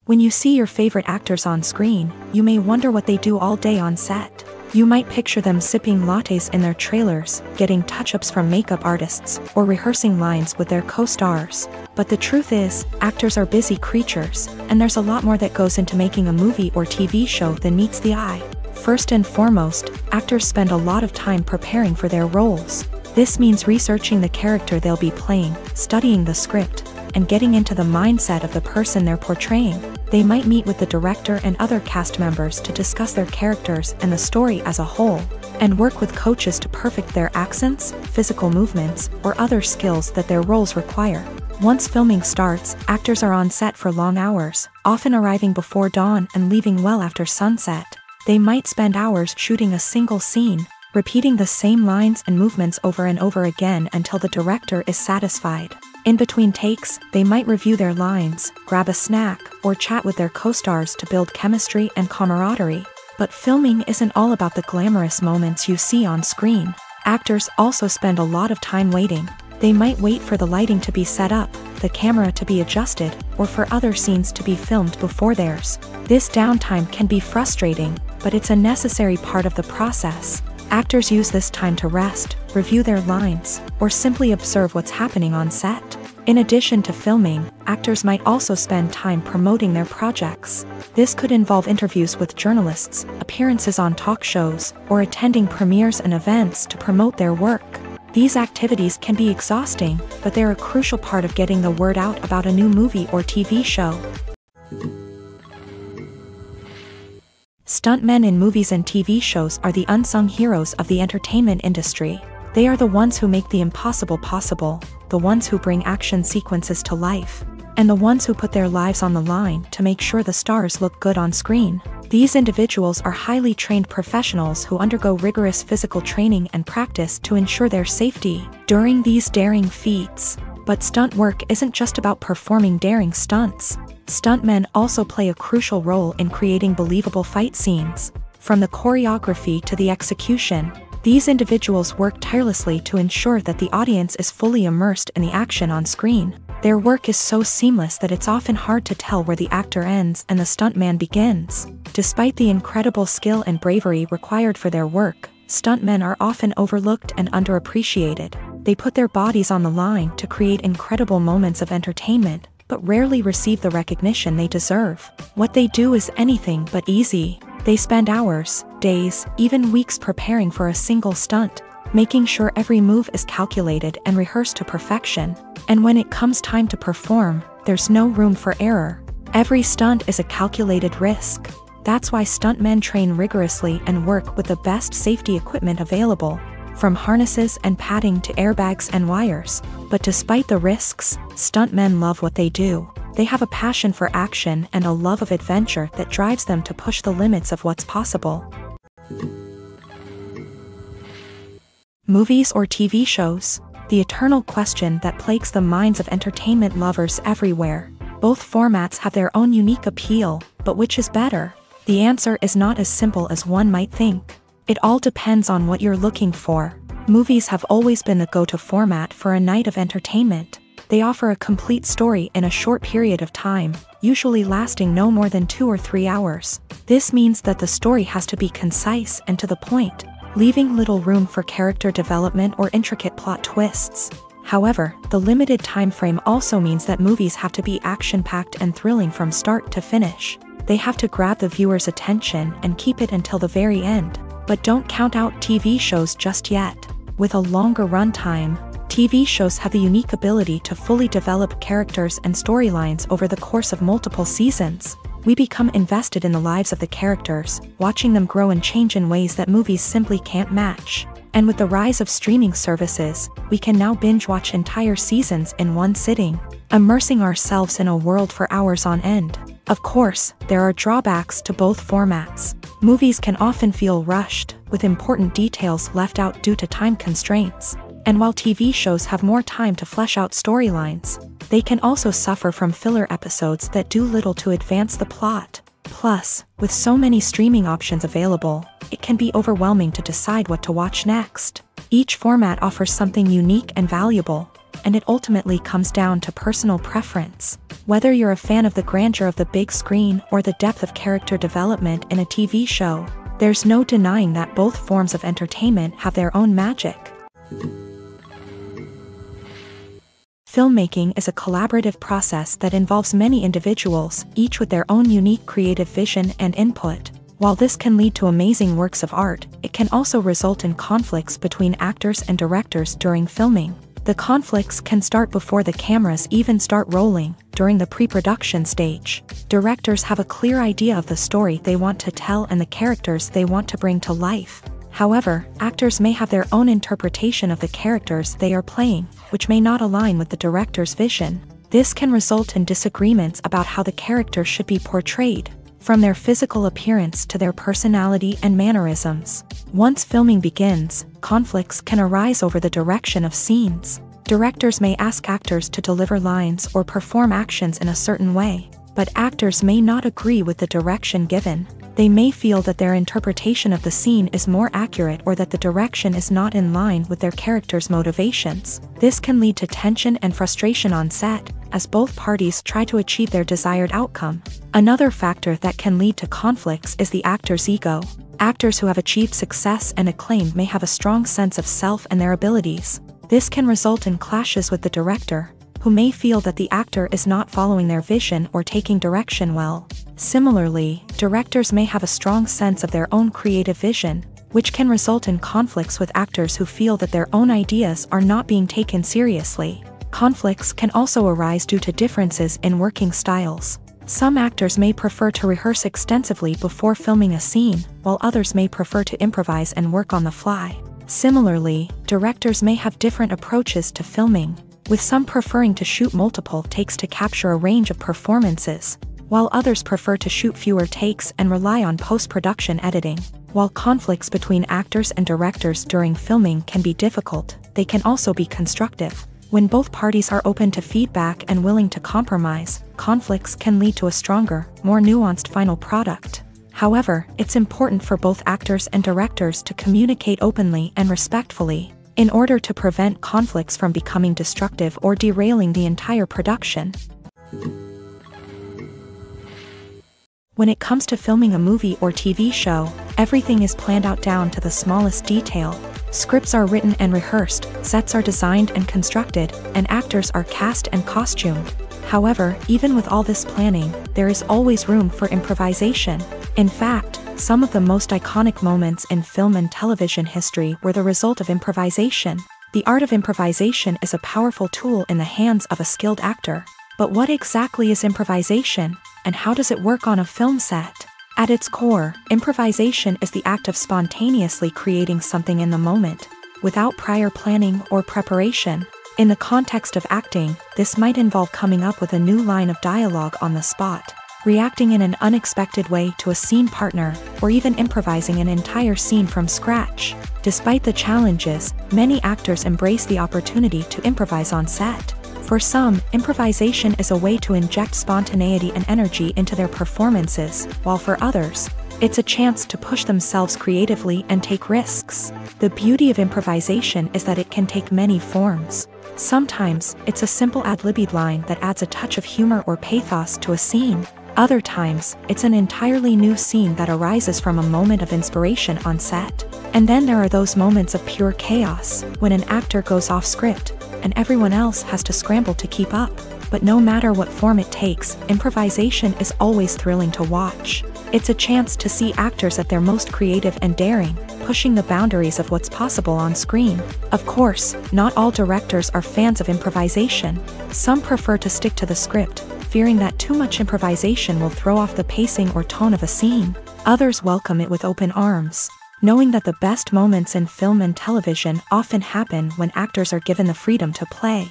When you see your favorite actors on screen, you may wonder what they do all day on set. You might picture them sipping lattes in their trailers, getting touch-ups from makeup artists, or rehearsing lines with their co-stars. But the truth is, actors are busy creatures, and there's a lot more that goes into making a movie or TV show than meets the eye. First and foremost, actors spend a lot of time preparing for their roles. This means researching the character they'll be playing, studying the script, and getting into the mindset of the person they're portraying. They might meet with the director and other cast members to discuss their characters and the story as a whole, and work with coaches to perfect their accents, physical movements, or other skills that their roles require. Once filming starts, actors are on set for long hours, often arriving before dawn and leaving well after sunset. They might spend hours shooting a single scene, repeating the same lines and movements over and over again until the director is satisfied. In between takes, they might review their lines, grab a snack, or chat with their co-stars to build chemistry and camaraderie. But filming isn't all about the glamorous moments you see on screen. Actors also spend a lot of time waiting. They might wait for the lighting to be set up, the camera to be adjusted, or for other scenes to be filmed before theirs. This downtime can be frustrating, but it's a necessary part of the process. Actors use this time to rest, review their lines, or simply observe what's happening on set. In addition to filming, actors might also spend time promoting their projects. This could involve interviews with journalists, appearances on talk shows, or attending premieres and events to promote their work. These activities can be exhausting, but they're a crucial part of getting the word out about a new movie or TV show. Stuntmen in movies and TV shows are the unsung heroes of the entertainment industry. They are the ones who make the impossible possible, the ones who bring action sequences to life, and the ones who put their lives on the line to make sure the stars look good on screen. These individuals are highly trained professionals who undergo rigorous physical training and practice to ensure their safety during these daring feats. But stunt work isn't just about performing daring stunts. Stuntmen also play a crucial role in creating believable fight scenes. From the choreography to the execution, these individuals work tirelessly to ensure that the audience is fully immersed in the action on screen. Their work is so seamless that it's often hard to tell where the actor ends and the stuntman begins. Despite the incredible skill and bravery required for their work, stuntmen are often overlooked and underappreciated. They put their bodies on the line to create incredible moments of entertainment, but rarely receive the recognition they deserve. What they do is anything but easy. They spend hours, days, even weeks preparing for a single stunt, making sure every move is calculated and rehearsed to perfection. And when it comes time to perform, there's no room for error. Every stunt is a calculated risk. That's why stuntmen train rigorously and work with the best safety equipment available, from harnesses and padding to airbags and wires. But despite the risks, stuntmen love what they do. They have a passion for action and a love of adventure that drives them to push the limits of what's possible. Movies or TV shows? The eternal question that plagues the minds of entertainment lovers everywhere. Both formats have their own unique appeal, but which is better? The answer is not as simple as one might think. It all depends on what you're looking for. Movies have always been the go-to format for a night of entertainment. They offer a complete story in a short period of time, usually lasting no more than 2 or 3 hours. This means that the story has to be concise and to the point, leaving little room for character development or intricate plot twists. However, the limited time frame also means that movies have to be action-packed and thrilling from start to finish. They have to grab the viewer's attention and keep it until the very end. But don't count out TV shows just yet. With a longer runtime, TV shows have the unique ability to fully develop characters and storylines over the course of multiple seasons. We become invested in the lives of the characters, watching them grow and change in ways that movies simply can't match. And with the rise of streaming services, we can now binge-watch entire seasons in one sitting, immersing ourselves in a world for hours on end. Of course, there are drawbacks to both formats. Movies can often feel rushed, with important details left out due to time constraints. And while TV shows have more time to flesh out storylines, they can also suffer from filler episodes that do little to advance the plot. Plus, with so many streaming options available, it can be overwhelming to decide what to watch next. Each format offers something unique and valuable, and it ultimately comes down to personal preference. Whether you're a fan of the grandeur of the big screen or the depth of character development in a TV show, there's no denying that both forms of entertainment have their own magic. Filmmaking is a collaborative process that involves many individuals, each with their own unique creative vision and input. While this can lead to amazing works of art, it can also result in conflicts between actors and directors during filming. The conflicts can start before the cameras even start rolling, during the pre-production stage. Directors have a clear idea of the story they want to tell and the characters they want to bring to life. However, actors may have their own interpretation of the characters they are playing, which may not align with the director's vision. This can result in disagreements about how the characters should be portrayed, from their physical appearance to their personality and mannerisms. Once filming begins, conflicts can arise over the direction of scenes. Directors may ask actors to deliver lines or perform actions in a certain way, but actors may not agree with the direction given. They may feel that their interpretation of the scene is more accurate or that the direction is not in line with their character's motivations. This can lead to tension and frustration on set, as both parties try to achieve their desired outcome. Another factor that can lead to conflicts is the actor's ego. Actors who have achieved success and acclaim may have a strong sense of self and their abilities. This can result in clashes with the director, who may feel that the actor is not following their vision or taking direction well. Similarly, directors may have a strong sense of their own creative vision, which can result in conflicts with actors who feel that their own ideas are not being taken seriously. Conflicts can also arise due to differences in working styles. Some actors may prefer to rehearse extensively before filming a scene, while others may prefer to improvise and work on the fly. Similarly, directors may have different approaches to filming, with some preferring to shoot multiple takes to capture a range of performances, while others prefer to shoot fewer takes and rely on post-production editing. While conflicts between actors and directors during filming can be difficult, they can also be constructive. When both parties are open to feedback and willing to compromise, conflicts can lead to a stronger, more nuanced final product. However, it's important for both actors and directors to communicate openly and respectfully, in order to prevent conflicts from becoming destructive or derailing the entire production. When it comes to filming a movie or TV show, everything is planned out down to the smallest detail. Scripts are written and rehearsed, sets are designed and constructed, and actors are cast and costumed. However, even with all this planning, there is always room for improvisation. In fact, some of the most iconic moments in film and television history were the result of improvisation. The art of improvisation is a powerful tool in the hands of a skilled actor. But what exactly is improvisation, and how does it work on a film set? At its core, improvisation is the act of spontaneously creating something in the moment, without prior planning or preparation. In the context of acting, this might involve coming up with a new line of dialogue on the spot, reacting in an unexpected way to a scene partner, or even improvising an entire scene from scratch. Despite the challenges, many actors embrace the opportunity to improvise on set. For some, improvisation is a way to inject spontaneity and energy into their performances, while for others, it's a chance to push themselves creatively and take risks. The beauty of improvisation is that it can take many forms. Sometimes, it's a simple ad-libbed line that adds a touch of humor or pathos to a scene. Other times, it's an entirely new scene that arises from a moment of inspiration on set. And then there are those moments of pure chaos, when an actor goes off script, and everyone else has to scramble to keep up. But no matter what form it takes, improvisation is always thrilling to watch. It's a chance to see actors at their most creative and daring, pushing the boundaries of what's possible on screen. Of course, not all directors are fans of improvisation. Some prefer to stick to the script, fearing that too much improvisation will throw off the pacing or tone of a scene. Others welcome it with open arms, knowing that the best moments in film and television often happen when actors are given the freedom to play.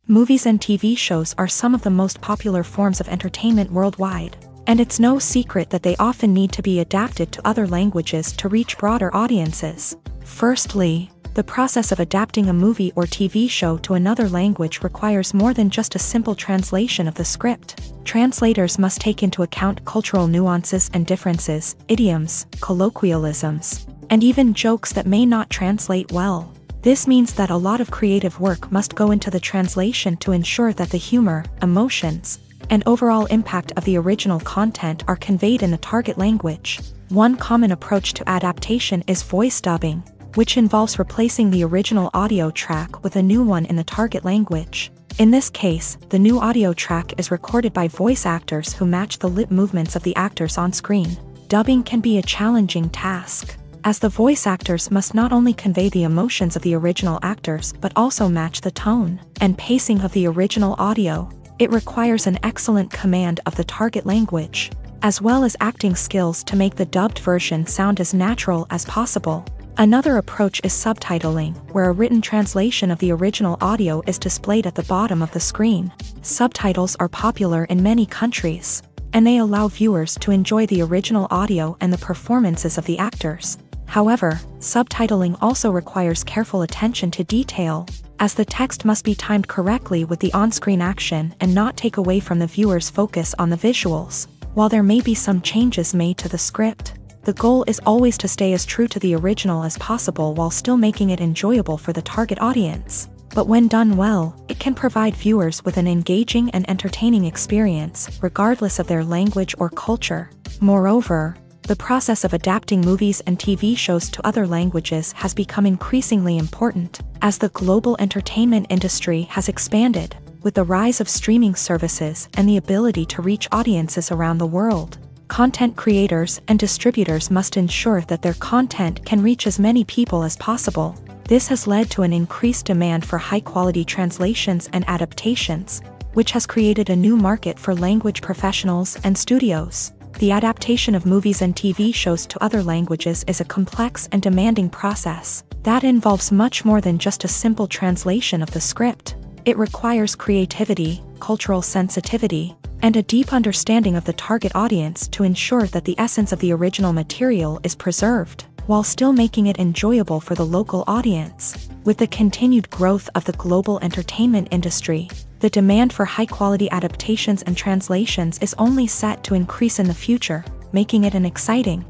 Movies and TV shows are some of the most popular forms of entertainment worldwide, and it's no secret that they often need to be adapted to other languages to reach broader audiences. Firstly, the process of adapting a movie or TV show to another language requires more than just a simple translation of the script. Translators must take into account cultural nuances and differences, idioms, colloquialisms, and even jokes that may not translate well. This means that a lot of creative work must go into the translation to ensure that the humor, emotions, and overall impact of the original content are conveyed in the target language. One common approach to adaptation is voice dubbing, which involves replacing the original audio track with a new one in the target language. In this case, the new audio track is recorded by voice actors who match the lip movements of the actors on screen. Dubbing can be a challenging task, as the voice actors must not only convey the emotions of the original actors but also match the tone and pacing of the original audio. It requires an excellent command of the target language, as well as acting skills to make the dubbed version sound as natural as possible. Another approach is subtitling, where a written translation of the original audio is displayed at the bottom of the screen. Subtitles are popular in many countries, and they allow viewers to enjoy the original audio and the performances of the actors. However, subtitling also requires careful attention to detail, as the text must be timed correctly with the on-screen action and not take away from the viewer's focus on the visuals. While there may be some changes made to the script, the goal is always to stay as true to the original as possible while still making it enjoyable for the target audience. But when done well, it can provide viewers with an engaging and entertaining experience, regardless of their language or culture. Moreover, the process of adapting movies and TV shows to other languages has become increasingly important, as the global entertainment industry has expanded, with the rise of streaming services and the ability to reach audiences around the world. Content creators and distributors must ensure that their content can reach as many people as possible. This has led to an increased demand for high-quality translations and adaptations, which has created a new market for language professionals and studios. The adaptation of movies and TV shows to other languages is a complex and demanding process that involves much more than just a simple translation of the script. It requires creativity, cultural sensitivity, and a deep understanding of the target audience to ensure that the essence of the original material is preserved, while still making it enjoyable for the local audience. With the continued growth of the global entertainment industry, the demand for high-quality adaptations and translations is only set to increase in the future, making it an exciting.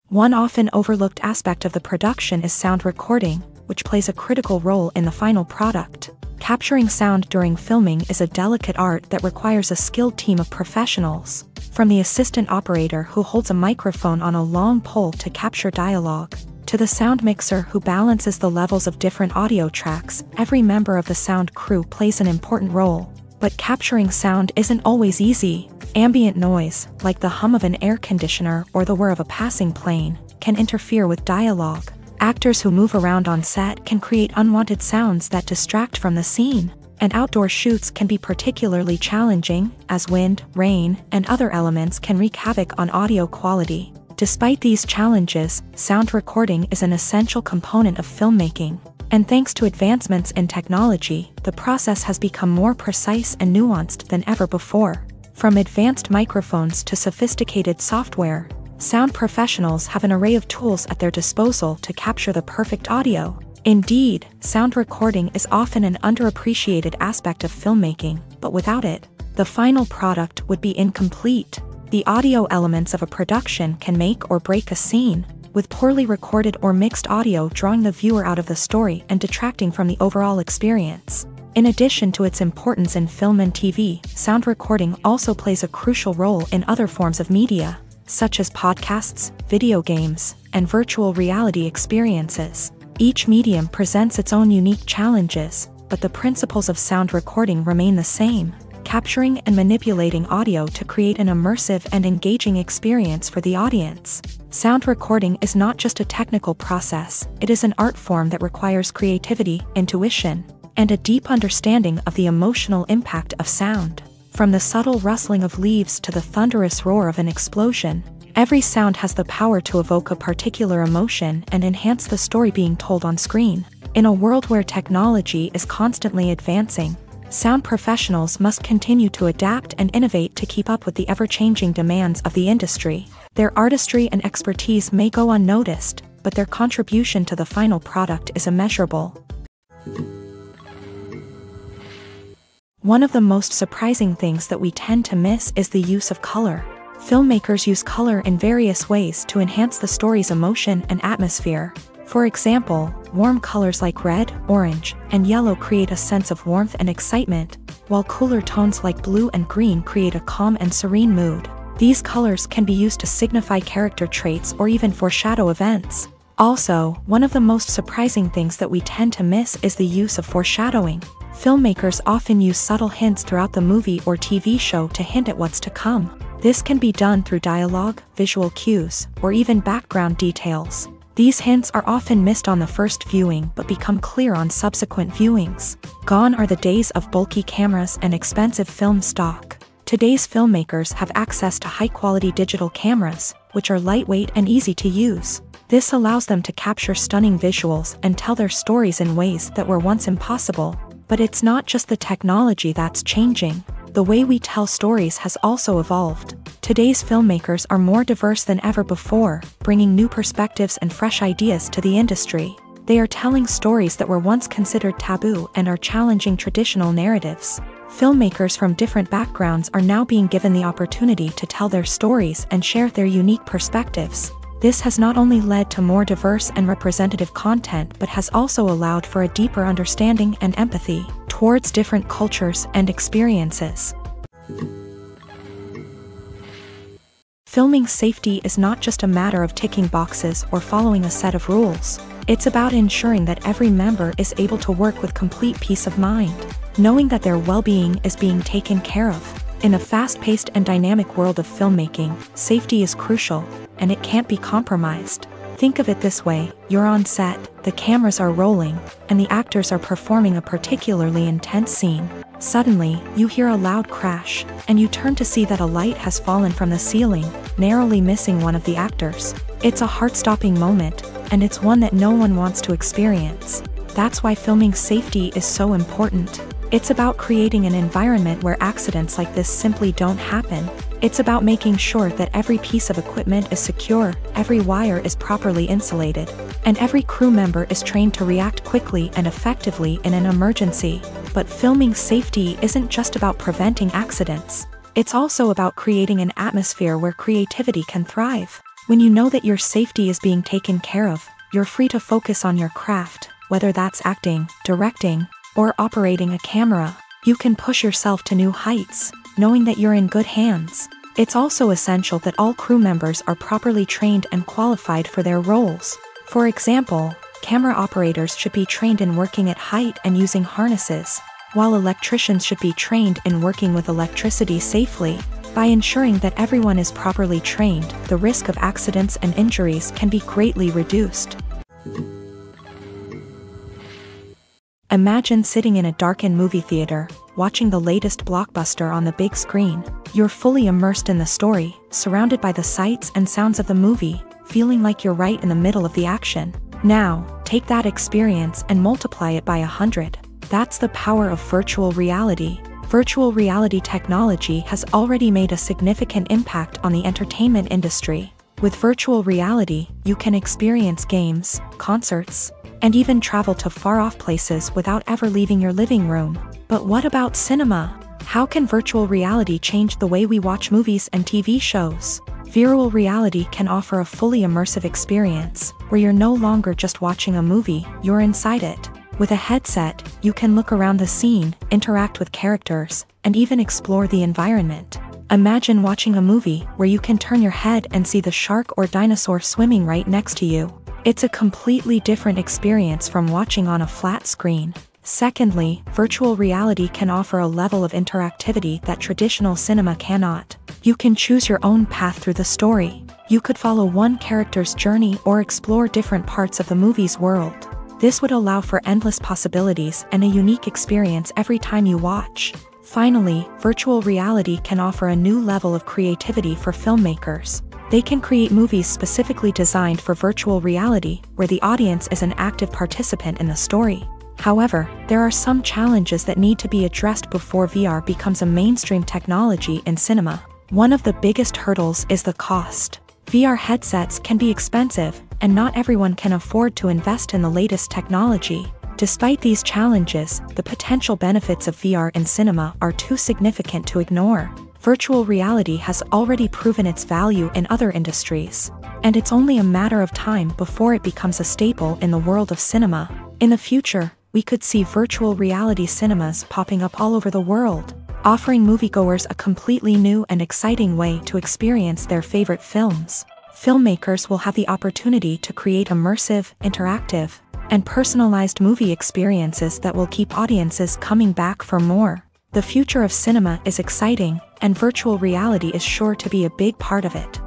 One often overlooked aspect of the production is sound recording, which plays a critical role in the final product. Capturing sound during filming is a delicate art that requires a skilled team of professionals, from the assistant operator who holds a microphone on a long pole to capture dialogue, to the sound mixer who balances the levels of different audio tracks. Every member of the sound crew plays an important role. But capturing sound isn't always easy. Ambient noise, like the hum of an air conditioner or the whir of a passing plane, can interfere with dialogue. Actors who move around on set can create unwanted sounds that distract from the scene, and outdoor shoots can be particularly challenging, as wind, rain, and other elements can wreak havoc on audio quality. Despite these challenges, sound recording is an essential component of filmmaking. And thanks to advancements in technology, the process has become more precise and nuanced than ever before. From advanced microphones to sophisticated software, sound professionals have an array of tools at their disposal to capture the perfect audio. Indeed, sound recording is often an underappreciated aspect of filmmaking, but without it, the final product would be incomplete. The audio elements of a production can make or break a scene, with poorly recorded or mixed audio drawing the viewer out of the story and detracting from the overall experience. In addition to its importance in film and TV, sound recording also plays a crucial role in other forms of media, such as podcasts, video games, and virtual reality experiences. Each medium presents its own unique challenges, but the principles of sound recording remain the same, capturing and manipulating audio to create an immersive and engaging experience for the audience. Sound recording is not just a technical process, it is an art form that requires creativity, intuition, and a deep understanding of the emotional impact of sound. From the subtle rustling of leaves to the thunderous roar of an explosion, every sound has the power to evoke a particular emotion and enhance the story being told on screen. In a world where technology is constantly advancing, sound professionals must continue to adapt and innovate to keep up with the ever-changing demands of the industry. Their artistry and expertise may go unnoticed, but their contribution to the final product is immeasurable. One of the most surprising things that we tend to miss is the use of color. Filmmakers use color in various ways to enhance the story's emotion and atmosphere. For example, warm colors like red, orange, and yellow create a sense of warmth and excitement, while cooler tones like blue and green create a calm and serene mood. These colors can be used to signify character traits or even foreshadow events. Also, one of the most surprising things that we tend to miss is the use of foreshadowing. Filmmakers often use subtle hints throughout the movie or TV show to hint at what's to come. This can be done through dialogue, visual cues, or even background details. These hints are often missed on the first viewing but become clear on subsequent viewings. Gone are the days of bulky cameras and expensive film stock. Today's filmmakers have access to high-quality digital cameras, which are lightweight and easy to use. This allows them to capture stunning visuals and tell their stories in ways that were once impossible. But it's not just the technology that's changing. The way we tell stories has also evolved. Today's filmmakers are more diverse than ever before, bringing new perspectives and fresh ideas to the industry. They are telling stories that were once considered taboo and are challenging traditional narratives. Filmmakers from different backgrounds are now being given the opportunity to tell their stories and share their unique perspectives. This has not only led to more diverse and representative content but has also allowed for a deeper understanding and empathy towards different cultures and experiences. Filming safety is not just a matter of ticking boxes or following a set of rules. It's about ensuring that every member is able to work with complete peace of mind, knowing that their well-being is being taken care of. In a fast-paced and dynamic world of filmmaking, safety is crucial, and it can't be compromised. Think of it this way: you're on set, the cameras are rolling, and the actors are performing a particularly intense scene. Suddenly, you hear a loud crash, and you turn to see that a light has fallen from the ceiling, narrowly missing one of the actors. It's a heart-stopping moment, and it's one that no one wants to experience. That's why filming safety is so important. It's about creating an environment where accidents like this simply don't happen. It's about making sure that every piece of equipment is secure, every wire is properly insulated, and every crew member is trained to react quickly and effectively in an emergency. But filming safety isn't just about preventing accidents. It's also about creating an atmosphere where creativity can thrive. When you know that your safety is being taken care of, you're free to focus on your craft, whether that's acting, directing, or operating a camera. You can push yourself to new heights, knowing that you're in good hands. It's also essential that all crew members are properly trained and qualified for their roles. For example, camera operators should be trained in working at height and using harnesses, while electricians should be trained in working with electricity safely. By ensuring that everyone is properly trained, the risk of accidents and injuries can be greatly reduced. Imagine sitting in a darkened movie theater, watching the latest blockbuster on the big screen. You're fully immersed in the story, surrounded by the sights and sounds of the movie, feeling like you're right in the middle of the action. Now, take that experience and multiply it by 100. That's the power of virtual reality. Virtual reality technology has already made a significant impact on the entertainment industry. With virtual reality, you can experience games, concerts, and even travel to far-off places without ever leaving your living room. But what about cinema? How can virtual reality change the way we watch movies and TV shows? Virtual reality can offer a fully immersive experience, where you're no longer just watching a movie, you're inside it. With a headset, you can look around the scene, interact with characters, and even explore the environment. Imagine watching a movie where you can turn your head and see the shark or dinosaur swimming right next to you. It's a completely different experience from watching on a flat screen. Secondly, virtual reality can offer a level of interactivity that traditional cinema cannot. You can choose your own path through the story. You could follow one character's journey or explore different parts of the movie's world. This would allow for endless possibilities and a unique experience every time you watch. Finally, virtual reality can offer a new level of creativity for filmmakers. They can create movies specifically designed for virtual reality, where the audience is an active participant in the story. However, there are some challenges that need to be addressed before VR becomes a mainstream technology in cinema. One of the biggest hurdles is the cost. VR headsets can be expensive, and not everyone can afford to invest in the latest technology. Despite these challenges, the potential benefits of VR in cinema are too significant to ignore. Virtual reality has already proven its value in other industries, and it's only a matter of time before it becomes a staple in the world of cinema. In the future, we could see virtual reality cinemas popping up all over the world, offering moviegoers a completely new and exciting way to experience their favorite films. Filmmakers will have the opportunity to create immersive, interactive, and personalized movie experiences that will keep audiences coming back for more. The future of cinema is exciting, and virtual reality is sure to be a big part of it.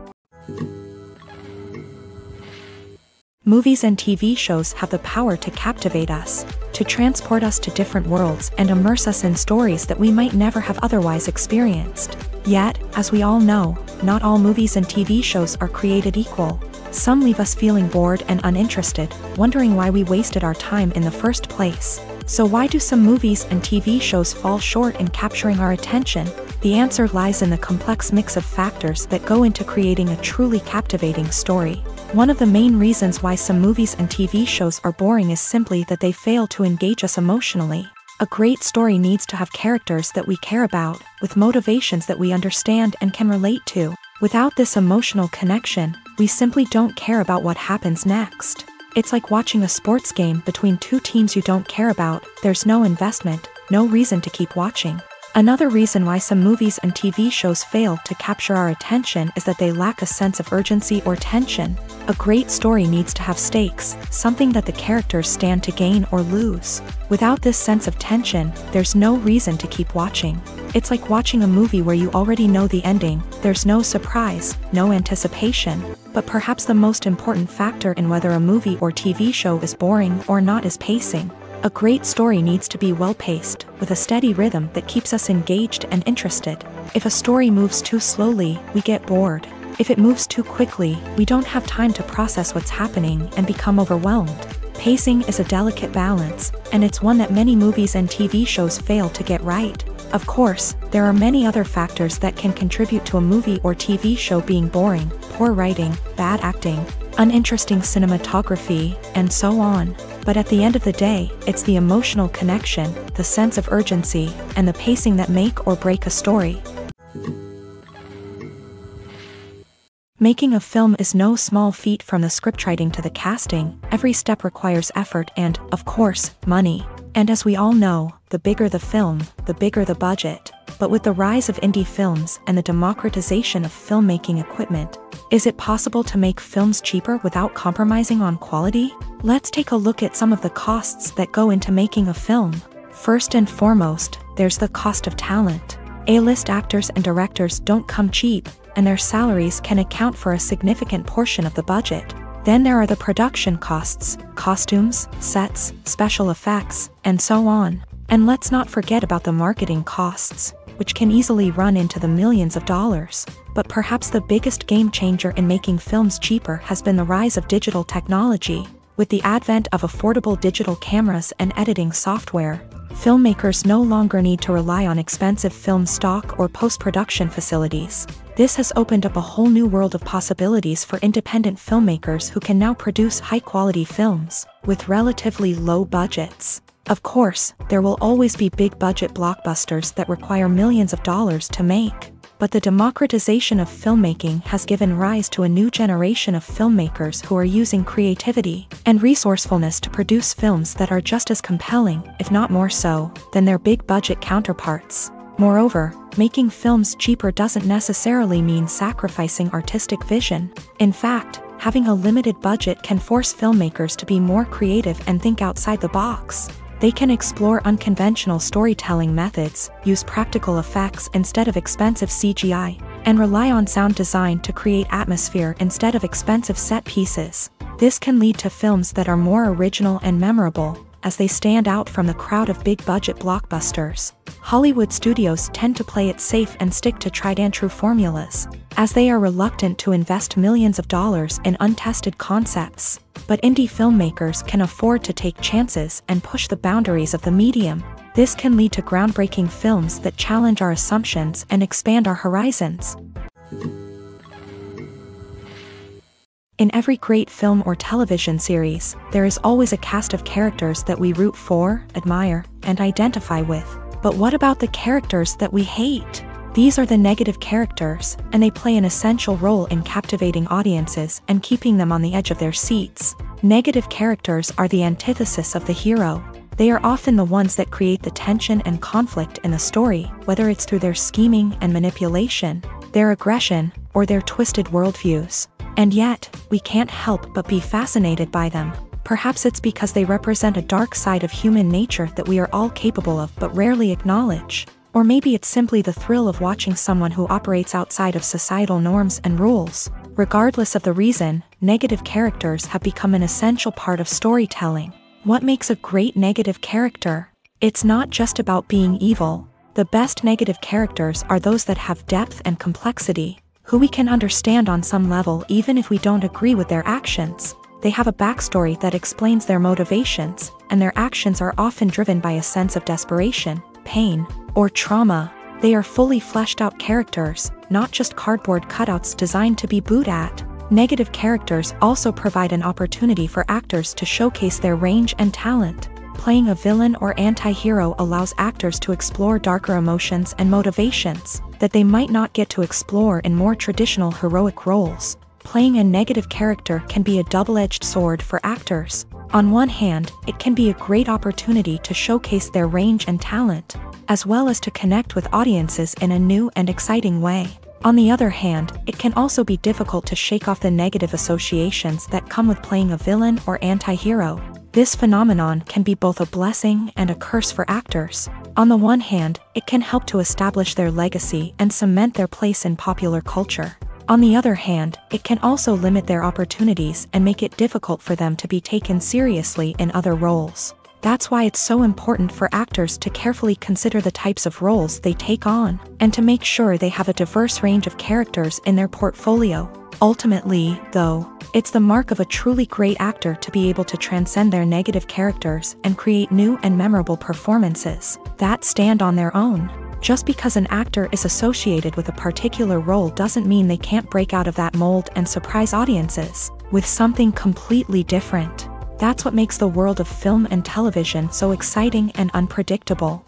Movies and TV shows have the power to captivate us, to transport us to different worlds and immerse us in stories that we might never have otherwise experienced. Yet, as we all know, not all movies and TV shows are created equal. Some leave us feeling bored and uninterested, wondering why we wasted our time in the first place. So why do some movies and TV shows fall short in capturing our attention? The answer lies in the complex mix of factors that go into creating a truly captivating story. One of the main reasons why some movies and TV shows are boring is simply that they fail to engage us emotionally. A great story needs to have characters that we care about, with motivations that we understand and can relate to. Without this emotional connection, we simply don't care about what happens next. It's like watching a sports game between two teams you don't care about. There's no investment, no reason to keep watching. Another reason why some movies and TV shows fail to capture our attention is that they lack a sense of urgency or tension. A great story needs to have stakes, something that the characters stand to gain or lose. Without this sense of tension, there's no reason to keep watching. It's like watching a movie where you already know the ending. There's no surprise, no anticipation. But perhaps the most important factor in whether a movie or TV show is boring or not is pacing. A great story needs to be well-paced, with a steady rhythm that keeps us engaged and interested. If a story moves too slowly, we get bored. If it moves too quickly, we don't have time to process what's happening and become overwhelmed. Pacing is a delicate balance, and it's one that many movies and TV shows fail to get right. Of course, there are many other factors that can contribute to a movie or TV show being boring: poor writing, bad acting, uninteresting cinematography, and so on. But at the end of the day, it's the emotional connection, the sense of urgency, and the pacing that make or break a story. Making a film is no small feat. From the scriptwriting to the casting, every step requires effort and, of course, money. And as we all know, the bigger the film, the bigger the budget. But with the rise of indie films and the democratization of filmmaking equipment, is it possible to make films cheaper without compromising on quality? Let's take a look at some of the costs that go into making a film. First and foremost, there's the cost of talent. A-list actors and directors don't come cheap, and their salaries can account for a significant portion of the budget. Then there are the production costs, costumes, sets, special effects, and so on. And let's not forget about the marketing costs, which can easily run into the millions of dollars. But perhaps the biggest game changer in making films cheaper has been the rise of digital technology. With the advent of affordable digital cameras and editing software, filmmakers no longer need to rely on expensive film stock or post-production facilities. This has opened up a whole new world of possibilities for independent filmmakers who can now produce high-quality films with relatively low budgets. Of course, there will always be big-budget blockbusters that require millions of dollars to make. But the democratization of filmmaking has given rise to a new generation of filmmakers who are using creativity and resourcefulness to produce films that are just as compelling, if not more so, than their big-budget counterparts. Moreover, making films cheaper doesn't necessarily mean sacrificing artistic vision. In fact, having a limited budget can force filmmakers to be more creative and think outside the box. They can explore unconventional storytelling methods, use practical effects instead of expensive CGI, and rely on sound design to create atmosphere instead of expensive set pieces. This can lead to films that are more original and memorable, as they stand out from the crowd of big-budget blockbusters. Hollywood studios tend to play it safe and stick to tried-and-true formulas, as they are reluctant to invest millions of dollars in untested concepts. But indie filmmakers can afford to take chances and push the boundaries of the medium. This can lead to groundbreaking films that challenge our assumptions and expand our horizons. In every great film or television series, there is always a cast of characters that we root for, admire, and identify with. But what about the characters that we hate? These are the negative characters, and they play an essential role in captivating audiences and keeping them on the edge of their seats. Negative characters are the antithesis of the hero. They are often the ones that create the tension and conflict in the story, whether it's through their scheming and manipulation, their aggression, or their twisted worldviews. And yet, we can't help but be fascinated by them. Perhaps it's because they represent a dark side of human nature that we are all capable of but rarely acknowledge. Or maybe it's simply the thrill of watching someone who operates outside of societal norms and rules. Regardless of the reason, negative characters have become an essential part of storytelling. What makes a great negative character? It's not just about being evil. The best negative characters are those that have depth and complexity, who we can understand on some level even if we don't agree with their actions. They have a backstory that explains their motivations, and their actions are often driven by a sense of desperation, pain, or trauma. They are fully fleshed out characters, not just cardboard cutouts designed to be booed at. Negative characters also provide an opportunity for actors to showcase their range and talent. Playing a villain or anti-hero allows actors to explore darker emotions and motivations that they might not get to explore in more traditional heroic roles. Playing a negative character can be a double-edged sword for actors. On one hand, it can be a great opportunity to showcase their range and talent, as well as to connect with audiences in a new and exciting way. On the other hand, it can also be difficult to shake off the negative associations that come with playing a villain or anti-hero. This phenomenon can be both a blessing and a curse for actors. On the one hand, it can help to establish their legacy and cement their place in popular culture. On the other hand, it can also limit their opportunities and make it difficult for them to be taken seriously in other roles. That's why it's so important for actors to carefully consider the types of roles they take on, and to make sure they have a diverse range of characters in their portfolio. Ultimately, though, it's the mark of a truly great actor to be able to transcend their negative characters and create new and memorable performances that stand on their own. Just because an actor is associated with a particular role doesn't mean they can't break out of that mold and surprise audiences with something completely different. That's what makes the world of film and television so exciting and unpredictable.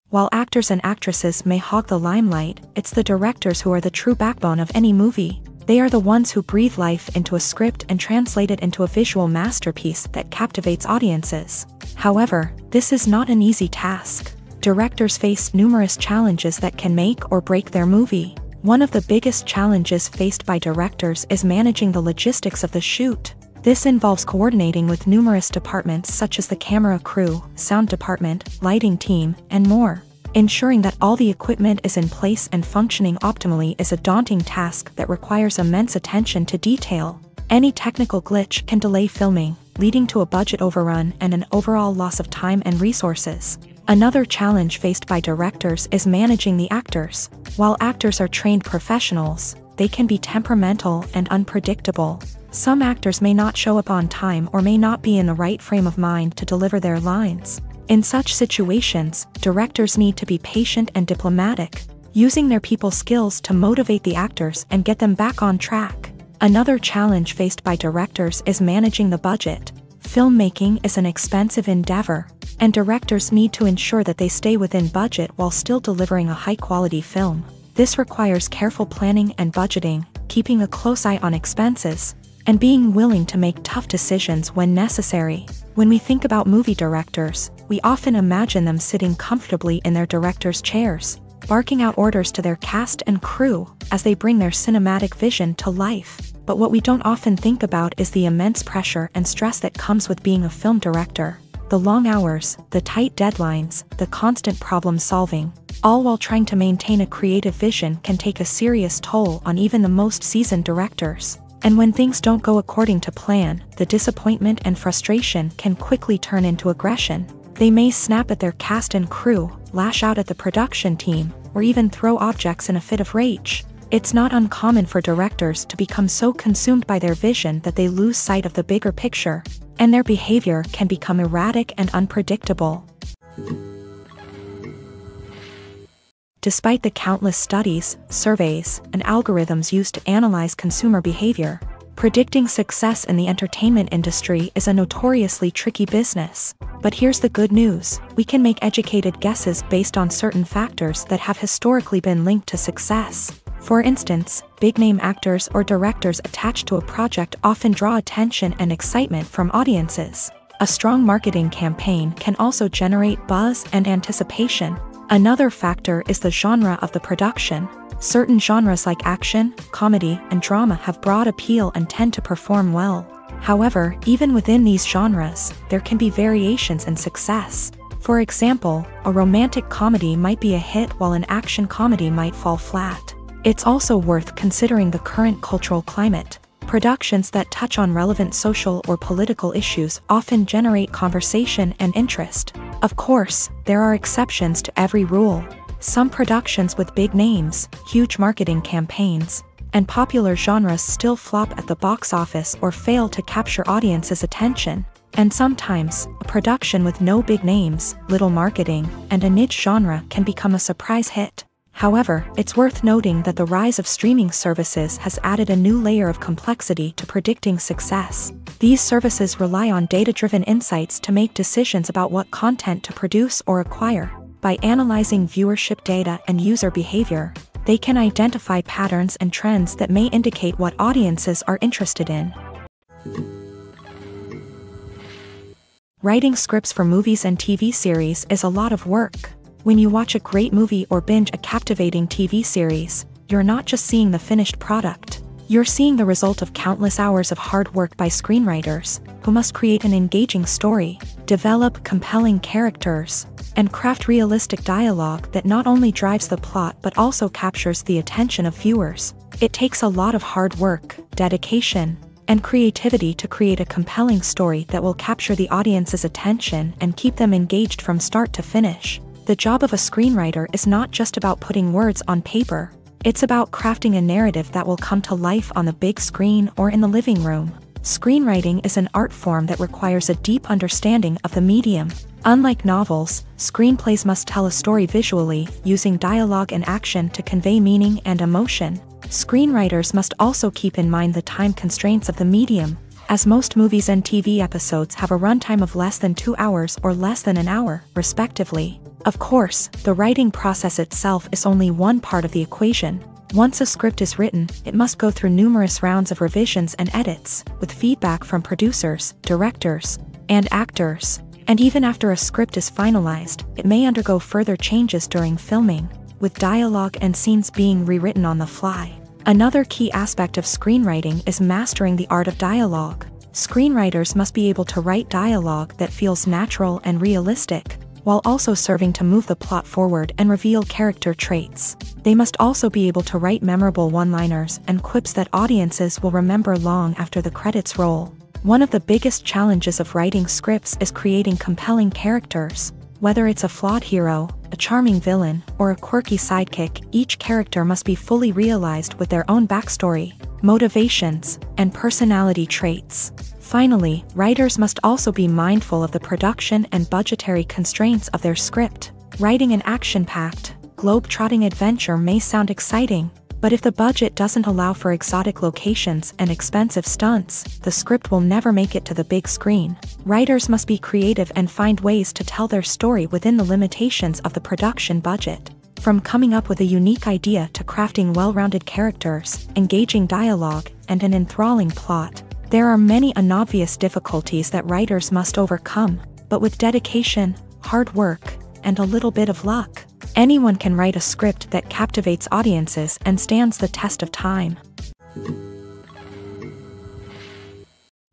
While actors and actresses may hog the limelight, it's the directors who are the true backbone of any movie. They are the ones who breathe life into a script and translate it into a visual masterpiece that captivates audiences. However, this is not an easy task. Directors face numerous challenges that can make or break their movie. One of the biggest challenges faced by directors is managing the logistics of the shoot. This involves coordinating with numerous departments such as the camera crew, sound department, lighting team, and more. Ensuring that all the equipment is in place and functioning optimally is a daunting task that requires immense attention to detail. Any technical glitch can delay filming, leading to a budget overrun and an overall loss of time and resources. Another challenge faced by directors is managing the actors. While actors are trained professionals, they can be temperamental and unpredictable. Some actors may not show up on time or may not be in the right frame of mind to deliver their lines. In such situations, directors need to be patient and diplomatic, using their people skills to motivate the actors and get them back on track. Another challenge faced by directors is managing the budget. Filmmaking is an expensive endeavor, and directors need to ensure that they stay within budget while still delivering a high-quality film. This requires careful planning and budgeting, keeping a close eye on expenses, and being willing to make tough decisions when necessary. When we think about movie directors, we often imagine them sitting comfortably in their director's chairs, barking out orders to their cast and crew as they bring their cinematic vision to life. But what we don't often think about is the immense pressure and stress that comes with being a film director. The long hours, the tight deadlines, the constant problem solving, all while trying to maintain a creative vision can take a serious toll on even the most seasoned directors. And when things don't go according to plan, the disappointment and frustration can quickly turn into aggression. They may snap at their cast and crew, lash out at the production team, or even throw objects in a fit of rage. It's not uncommon for directors to become so consumed by their vision that they lose sight of the bigger picture, and their behavior can become erratic and unpredictable. Despite the countless studies, surveys, and algorithms used to analyze consumer behavior, predicting success in the entertainment industry is a notoriously tricky business. But here's the good news: we can make educated guesses based on certain factors that have historically been linked to success. For instance, big-name actors or directors attached to a project often draw attention and excitement from audiences. A strong marketing campaign can also generate buzz and anticipation. Another factor is the genre of the production. Certain genres like action, comedy, and drama have broad appeal and tend to perform well. However, even within these genres, there can be variations in success. For example, a romantic comedy might be a hit while an action comedy might fall flat. It's also worth considering the current cultural climate. Productions that touch on relevant social or political issues often generate conversation and interest. Of course, there are exceptions to every rule. Some productions with big names, huge marketing campaigns, and popular genres still flop at the box office or fail to capture audiences' attention. And sometimes, a production with no big names, little marketing, and a niche genre can become a surprise hit. However, it's worth noting that the rise of streaming services has added a new layer of complexity to predicting success. These services rely on data-driven insights to make decisions about what content to produce or acquire. By analyzing viewership data and user behavior, they can identify patterns and trends that may indicate what audiences are interested in. Writing scripts for movies and TV series is a lot of work. When you watch a great movie or binge a captivating TV series, you're not just seeing the finished product. You're seeing the result of countless hours of hard work by screenwriters, who must create an engaging story, develop compelling characters, and craft realistic dialogue that not only drives the plot but also captures the attention of viewers. It takes a lot of hard work, dedication, and creativity to create a compelling story that will capture the audience's attention and keep them engaged from start to finish. The job of a screenwriter is not just about putting words on paper. It's about crafting a narrative that will come to life on the big screen or in the living room. Screenwriting is an art form that requires a deep understanding of the medium. Unlike novels, screenplays must tell a story visually, using dialogue and action to convey meaning and emotion. Screenwriters must also keep in mind the time constraints of the medium, as most movies and TV episodes have a runtime of less than 2 hours or less than an hour, respectively. Of course, the writing process itself is only one part of the equation. Once a script is written, it must go through numerous rounds of revisions and edits, with feedback from producers, directors, and actors. And even after a script is finalized, it may undergo further changes during filming, with dialogue and scenes being rewritten on the fly. Another key aspect of screenwriting is mastering the art of dialogue. Screenwriters must be able to write dialogue that feels natural and realistic, while also serving to move the plot forward and reveal character traits. They must also be able to write memorable one-liners and quips that audiences will remember long after the credits roll. One of the biggest challenges of writing scripts is creating compelling characters. Whether it's a flawed hero, a charming villain, or a quirky sidekick, each character must be fully realized with their own backstory, motivations, and personality traits. Finally, writers must also be mindful of the production and budgetary constraints of their script. Writing an action-packed, globe-trotting adventure may sound exciting, but if the budget doesn't allow for exotic locations and expensive stunts, the script will never make it to the big screen. Writers must be creative and find ways to tell their story within the limitations of the production budget. From coming up with a unique idea to crafting well-rounded characters, engaging dialogue, and an enthralling plot, there are many unobvious difficulties that writers must overcome, but with dedication, hard work, and a little bit of luck, anyone can write a script that captivates audiences and stands the test of time.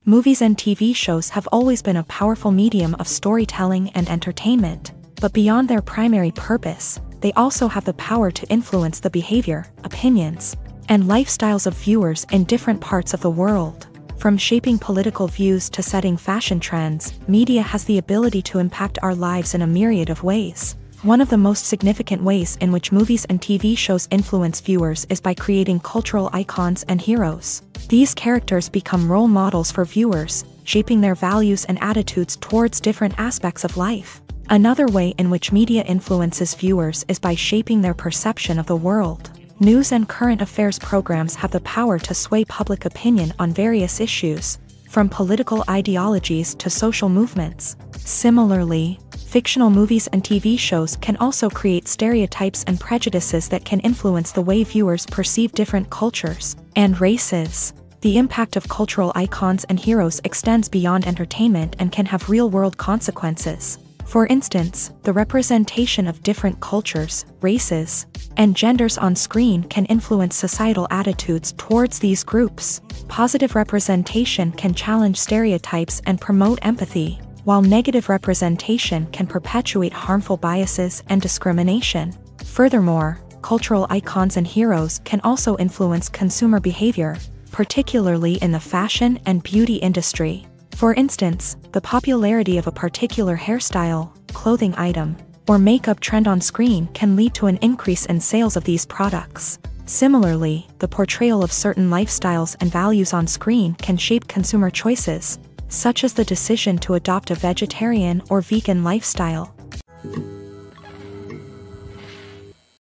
Movies and TV shows have always been a powerful medium of storytelling and entertainment, but beyond their primary purpose, they also have the power to influence the behavior, opinions, and lifestyles of viewers in different parts of the world. From shaping political views to setting fashion trends, media has the ability to impact our lives in a myriad of ways. One of the most significant ways in which movies and TV shows influence viewers is by creating cultural icons and heroes. These characters become role models for viewers, shaping their values and attitudes towards different aspects of life. Another way in which media influences viewers is by shaping their perception of the world. News and current affairs programs have the power to sway public opinion on various issues, from political ideologies to social movements. Similarly, fictional movies and TV shows can also create stereotypes and prejudices that can influence the way viewers perceive different cultures and races. The impact of cultural icons and heroes extends beyond entertainment and can have real-world consequences. For instance, the representation of different cultures, races, and genders on screen can influence societal attitudes towards these groups. Positive representation can challenge stereotypes and promote empathy, while negative representation can perpetuate harmful biases and discrimination. Furthermore, cultural icons and heroes can also influence consumer behavior, particularly in the fashion and beauty industry. For instance, the popularity of a particular hairstyle, clothing item, or makeup trend on screen can lead to an increase in sales of these products. Similarly, the portrayal of certain lifestyles and values on screen can shape consumer choices, such as the decision to adopt a vegetarian or vegan lifestyle.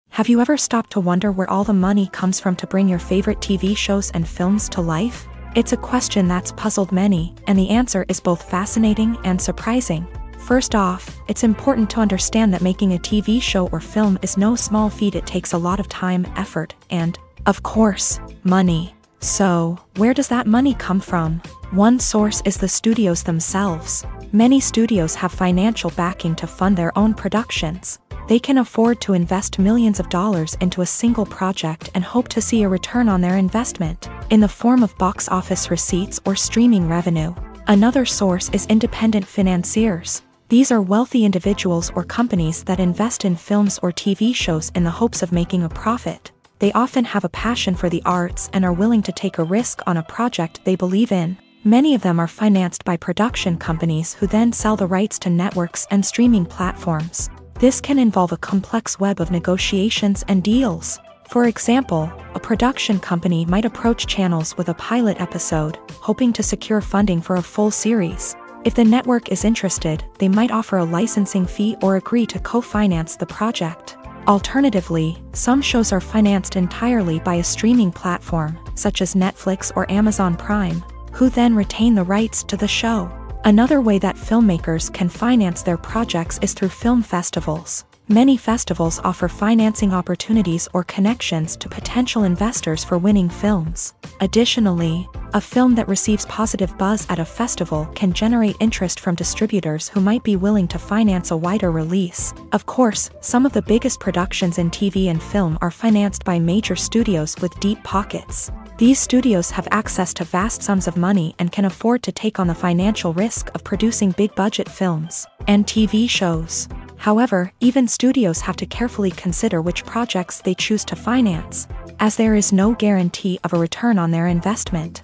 Have you ever stopped to wonder where all the money comes from to bring your favorite TV shows and films to life? It's a question that's puzzled many, and the answer is both fascinating and surprising. First off, it's important to understand that making a TV show or film is no small feat. It takes a lot of time, effort, and, of course, money. So, where does that money come from? One source is the studios themselves. Many studios have financial backing to fund their own productions. They can afford to invest millions of dollars into a single project and hope to see a return on their investment, in the form of box office receipts or streaming revenue. Another source is independent financiers. These are wealthy individuals or companies that invest in films or TV shows in the hopes of making a profit. They often have a passion for the arts and are willing to take a risk on a project they believe in. Many of them are financed by production companies who then sell the rights to networks and streaming platforms. This can involve a complex web of negotiations and deals. For example, a production company might approach channels with a pilot episode, hoping to secure funding for a full series. If the network is interested, they might offer a licensing fee or agree to co-finance the project. Alternatively, some shows are financed entirely by a streaming platform, such as Netflix or Amazon Prime, who then retain the rights to the show. Another way that filmmakers can finance their projects is through film festivals. Many festivals offer financing opportunities or connections to potential investors for winning films. Additionally, a film that receives positive buzz at a festival can generate interest from distributors who might be willing to finance a wider release. Of course, some of the biggest productions in TV and film are financed by major studios with deep pockets. These studios have access to vast sums of money and can afford to take on the financial risk of producing big-budget films and TV shows. However, even studios have to carefully consider which projects they choose to finance, as there is no guarantee of a return on their investment.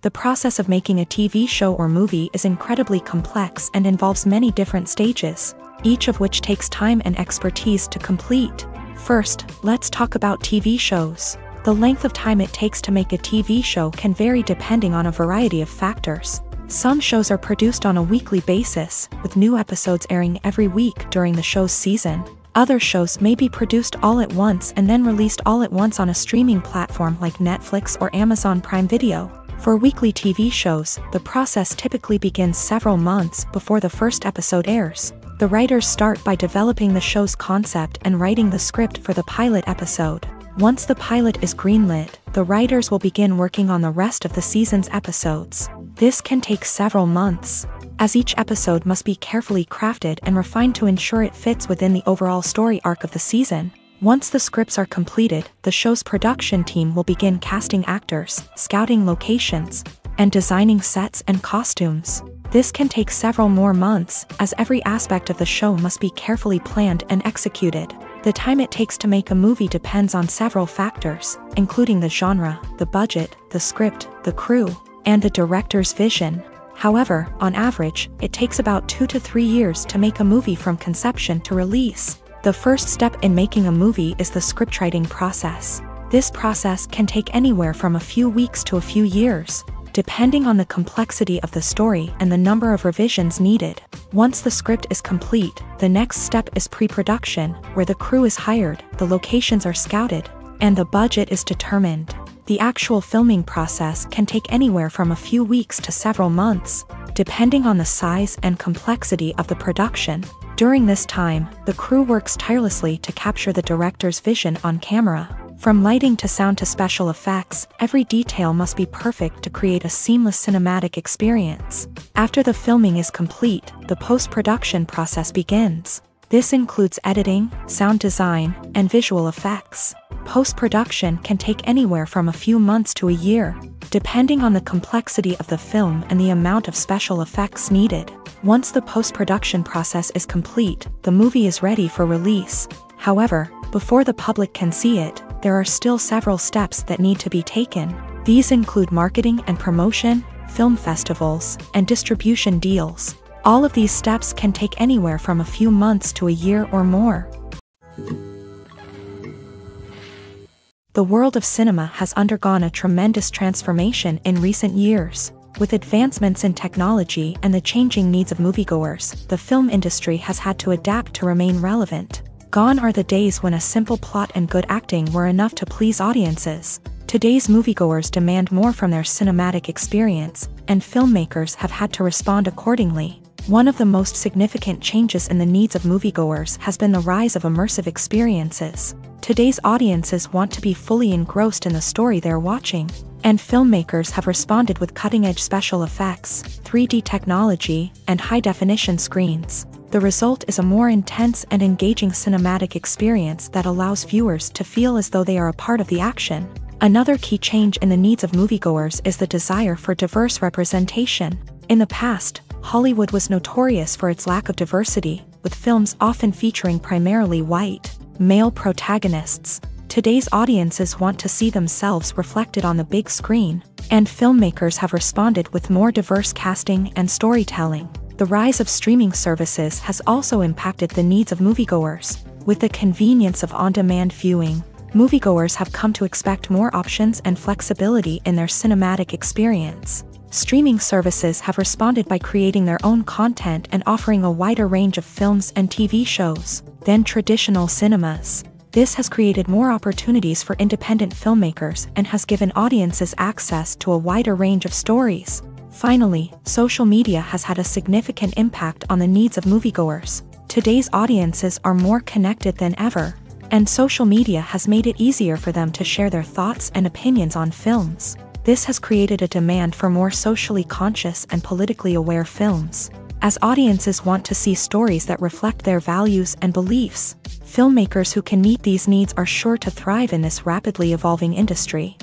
The process of making a TV show or movie is incredibly complex and involves many different stages, each of which takes time and expertise to complete. First, let's talk about TV shows. The length of time it takes to make a TV show can vary depending on a variety of factors. Some shows are produced on a weekly basis, with new episodes airing every week during the show's season. Other shows may be produced all at once and then released all at once on a streaming platform like Netflix or Amazon Prime Video. For weekly TV shows, the process typically begins several months before the first episode airs. The writers start by developing the show's concept and writing the script for the pilot episode. Once the pilot is greenlit, the writers will begin working on the rest of the season's episodes. This can take several months, as each episode must be carefully crafted and refined to ensure it fits within the overall story arc of the season. Once the scripts are completed, the show's production team will begin casting actors, scouting locations, and designing sets and costumes. This can take several more months, as every aspect of the show must be carefully planned and executed. The time it takes to make a movie depends on several factors, including the genre, the budget, the script, the crew, and the director's vision. However, on average, it takes about 2 to 3 years to make a movie from conception to release. The first step in making a movie is the scriptwriting process. This process can take anywhere from a few weeks to a few years, depending on the complexity of the story and the number of revisions needed. Once the script is complete, the next step is pre-production, where the crew is hired, the locations are scouted, and the budget is determined. The actual filming process can take anywhere from a few weeks to several months, depending on the size and complexity of the production. During this time, the crew works tirelessly to capture the director's vision on camera. From lighting to sound to special effects, every detail must be perfect to create a seamless cinematic experience. After the filming is complete, the post-production process begins. This includes editing, sound design, and visual effects. Post-production can take anywhere from a few months to a year, depending on the complexity of the film and the amount of special effects needed. Once the post-production process is complete, the movie is ready for release. However, before the public can see it, there are still several steps that need to be taken. These include marketing and promotion, film festivals, and distribution deals. All of these steps can take anywhere from a few months to a year or more. The world of cinema has undergone a tremendous transformation in recent years. With advancements in technology and the changing needs of moviegoers, the film industry has had to adapt to remain relevant. Gone are the days when a simple plot and good acting were enough to please audiences. Today's moviegoers demand more from their cinematic experience, and filmmakers have had to respond accordingly. One of the most significant changes in the needs of moviegoers has been the rise of immersive experiences. Today's audiences want to be fully engrossed in the story they're watching, and filmmakers have responded with cutting-edge special effects, 3D technology, and high-definition screens. The result is a more intense and engaging cinematic experience that allows viewers to feel as though they are a part of the action. Another key change in the needs of moviegoers is the desire for diverse representation. In the past, Hollywood was notorious for its lack of diversity, with films often featuring primarily white, male protagonists. Today's audiences want to see themselves reflected on the big screen, and filmmakers have responded with more diverse casting and storytelling. The rise of streaming services has also impacted the needs of moviegoers. With the convenience of on-demand viewing, moviegoers have come to expect more options and flexibility in their cinematic experience. Streaming services have responded by creating their own content and offering a wider range of films and TV shows than traditional cinemas. This has created more opportunities for independent filmmakers and has given audiences access to a wider range of stories. Finally, social media has had a significant impact on the needs of moviegoers. Today's audiences are more connected than ever, and social media has made it easier for them to share their thoughts and opinions on films. This has created a demand for more socially conscious and politically aware films. As audiences want to see stories that reflect their values and beliefs, filmmakers who can meet these needs are sure to thrive in this rapidly evolving industry.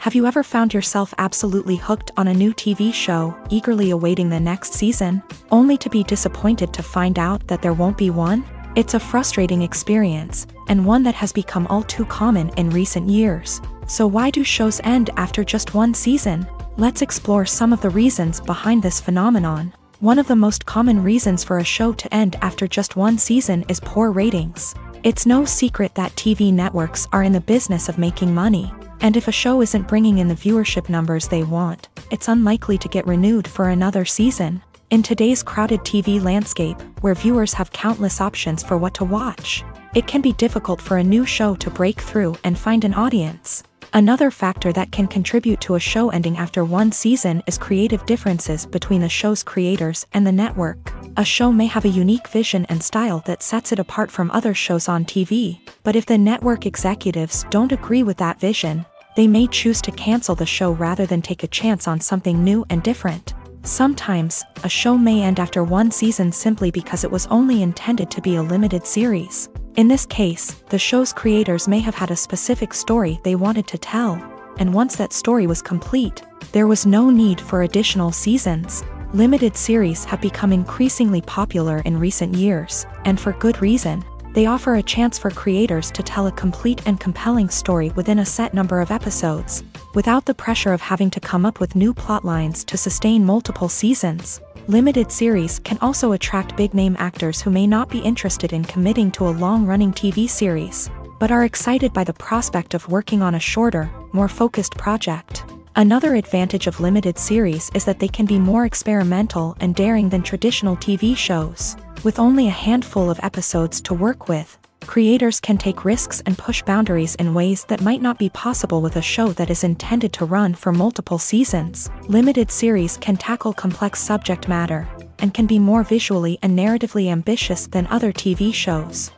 Have you ever found yourself absolutely hooked on a new TV show, eagerly awaiting the next season, only to be disappointed to find out that there won't be one? It's a frustrating experience, and one that has become all too common in recent years. So why do shows end after just one season? Let's explore some of the reasons behind this phenomenon. One of the most common reasons for a show to end after just one season is poor ratings. It's no secret that TV networks are in the business of making money, and if a show isn't bringing in the viewership numbers they want, it's unlikely to get renewed for another season. In today's crowded TV landscape, where viewers have countless options for what to watch, it can be difficult for a new show to break through and find an audience. Another factor that can contribute to a show ending after one season is creative differences between the show's creators and the network. A show may have a unique vision and style that sets it apart from other shows on TV, but if the network executives don't agree with that vision, they may choose to cancel the show rather than take a chance on something new and different. Sometimes, a show may end after one season simply because it was only intended to be a limited series. In this case, the show's creators may have had a specific story they wanted to tell, and once that story was complete, there was no need for additional seasons. Limited series have become increasingly popular in recent years, and for good reason. They offer a chance for creators to tell a complete and compelling story within a set number of episodes, without the pressure of having to come up with new plotlines to sustain multiple seasons. Limited series can also attract big-name actors who may not be interested in committing to a long-running TV series, but are excited by the prospect of working on a shorter, more focused project. Another advantage of limited series is that they can be more experimental and daring than traditional TV shows. With only a handful of episodes to work with, creators can take risks and push boundaries in ways that might not be possible with a show that is intended to run for multiple seasons. Limited series can tackle complex subject matter, and can be more visually and narratively ambitious than other TV shows.